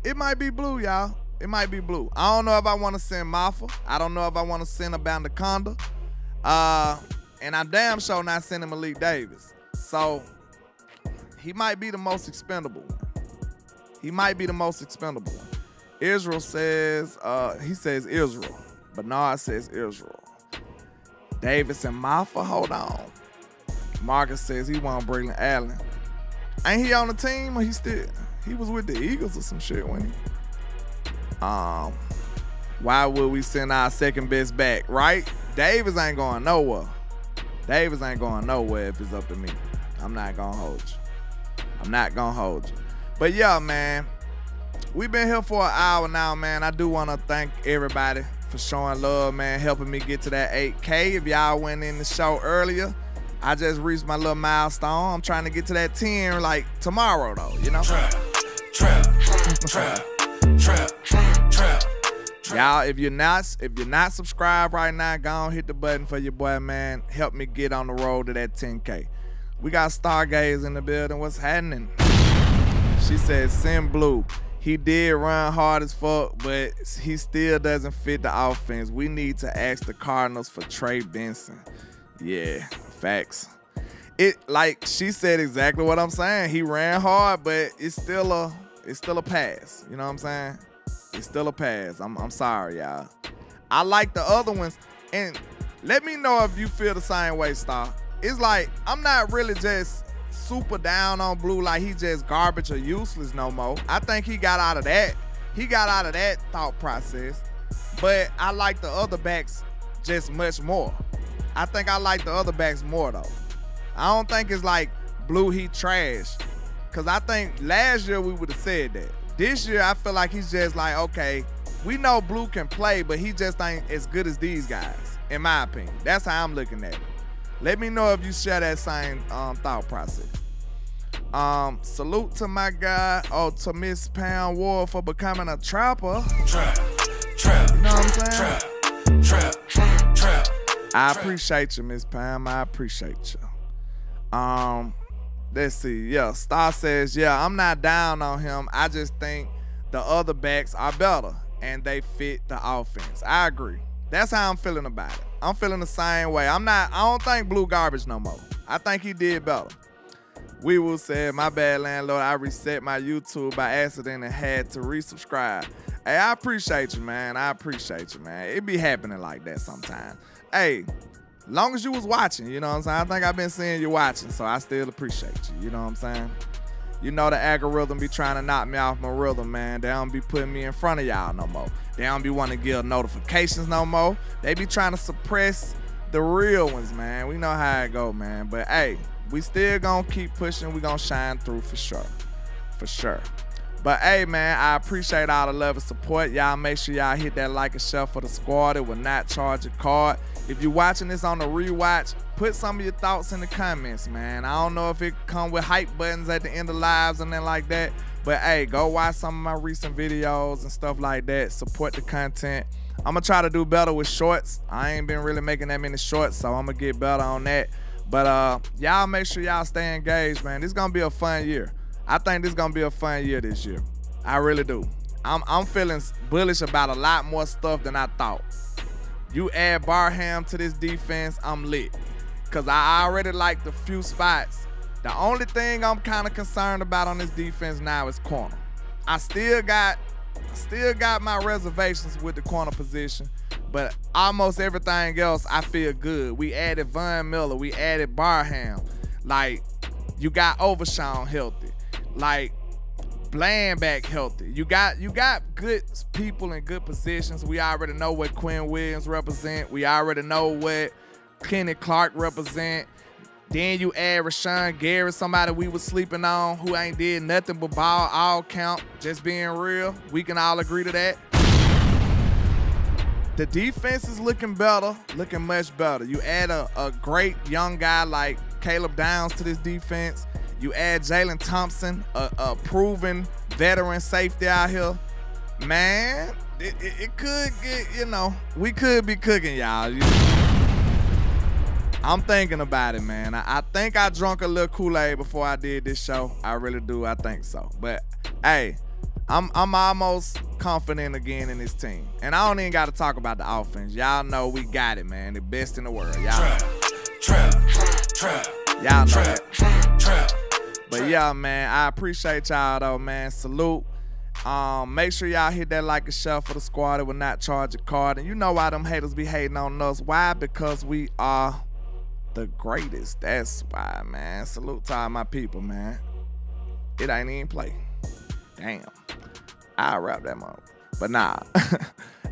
Speaker 1: it might be Blue, y'all. It might be Blue. I don't know if I want to send Maffa. I don't know if I want to send Abandaconda. And I'm damn sure not sending Malik Davis. So he might be the most expendable one. Israel says, he says Israel. Bernard says Israel. Davis and Maffa, hold on. Marcus says he want Braylon Allen. Ain't he on the team or he was with the Eagles or some shit, wasn't he? Why would we send our second best back, right? Davis ain't going nowhere. If it's up to me. I'm not gonna hold you. But yeah, man, we've been here for an hour now, man. I do want to thank everybody for showing love, man, helping me get to that 8K. If y'all went in the show earlier, I just reached my little milestone. I'm trying to get to that 10 like tomorrow, though, you know?
Speaker 2: Trap.
Speaker 1: Y'all, if you're not subscribed right now, go on hit the button for your boy, man. Help me get on the road to that 10K. We got Stargaze in the building. What's happening? She said, send Blue. He did run hard as fuck, but he still doesn't fit the offense. We need to ask the Cardinals for Trey Benson. Yeah, facts. Like she said exactly what I'm saying. He ran hard, but it's still a pass. You know what I'm saying? It's still a pass. I'm sorry, y'all. I like the other ones. And let me know if you feel the same way, Star. It's like I'm not really just super down on Blue like he just garbage or useless no more. I think he got out of that. He got out of that thought process. But I like the other backs just much more. I think I like the other backs more, though. I don't think it's like Blue, he trash. Because I think last year we would have said that. This year, I feel like he's just like, okay, we know Blue can play, but he just ain't as good as these guys, in my opinion. That's how I'm looking at it. Let me know if you share that same thought process. Salute to my guy, to Miss Pound War for becoming a trapper.
Speaker 2: Trap.
Speaker 1: You know what I'm saying?
Speaker 2: Trap.
Speaker 1: I appreciate you, Miss Pam. I appreciate you. Let's see. Yeah, Star says, yeah, I'm not down on him. I just think the other backs are better and they fit the offense. I agree. That's how I'm feeling about it. I'm feeling the same way. I don't think Blue garbage no more. I think he did better. We will say, my bad, landlord. I reset my YouTube by accident and had to resubscribe. Hey, I appreciate you, man. It be happening like that sometimes. Hey, long as you was watching, you know what I'm saying? I think I've been seeing you watching, so I still appreciate you. You know what I'm saying? You know the algorithm be trying to knock me off my rhythm, man. They don't be putting me in front of y'all no more. They don't be wanting to give notifications no more. They be trying to suppress the real ones, man. We know how it go, man. But, hey, we still gonna keep pushing. We gonna shine through for sure. For sure. But, hey, man, I appreciate all the love and support. Y'all make sure y'all hit that like and share for the squad. It will not charge a card. If you're watching this on the rewatch, put some of your thoughts in the comments, man. I don't know if it come with hype buttons at the end of lives and then like that. But, hey, go watch some of my recent videos and stuff like that. Support the content. I'm going to try to do better with shorts. I ain't been really making that many shorts, so I'm going to get better on that. But y'all make sure y'all stay engaged, man. This is going to be a fun year. I think this is going to be a fun year this year. I really do. I'm feeling bullish about a lot more stuff than I thought. You add Barham to this defense, I'm lit. Because I already like the few spots. The only thing I'm kind of concerned about on this defense now is corner. I still got my reservations with the corner position, but almost everything else I feel good. We added Von Miller. We added Barham. Like, you got Overshawn healthy. Like, Bland back healthy. You got good people in good positions. We already know what Quinn Williams represent. We already know what Kenny Clark represent. Then you add Rashawn Gary, somebody we was sleeping on who ain't did nothing but ball all count, just being real. We can all agree to that. the defense is looking better, looking much better. You add a great young guy like Caleb Downs to this defense. You add Jalen Thompson, a proven veteran safety out here. Man, it could get, we could be cooking, y'all. I'm thinking about it, man. I think I drunk a little Kool-Aid before I did this show. I really do. I think so. But, hey, I'm almost confident again in this team. And I don't even got to talk about the offense. Y'all know we got it, man. The best in the world. Y'all know. Y'all know that. But, yeah, man, I appreciate y'all, though, man. Salute. Make sure y'all hit that like and share for the squad that will not charge a card. And you know why them haters be hating on us. Why? Because we are the greatest. That's why, man. Salute to all my people, man. It ain't even play. Damn. I'll wrap that up. But nah.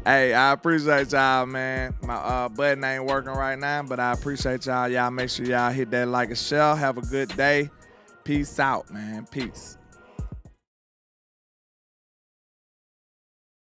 Speaker 1: Hey, I appreciate y'all, man. My button ain't working right now, but I appreciate y'all. Y'all make sure y'all hit that like and share. Have a good day. Peace out, man. Peace.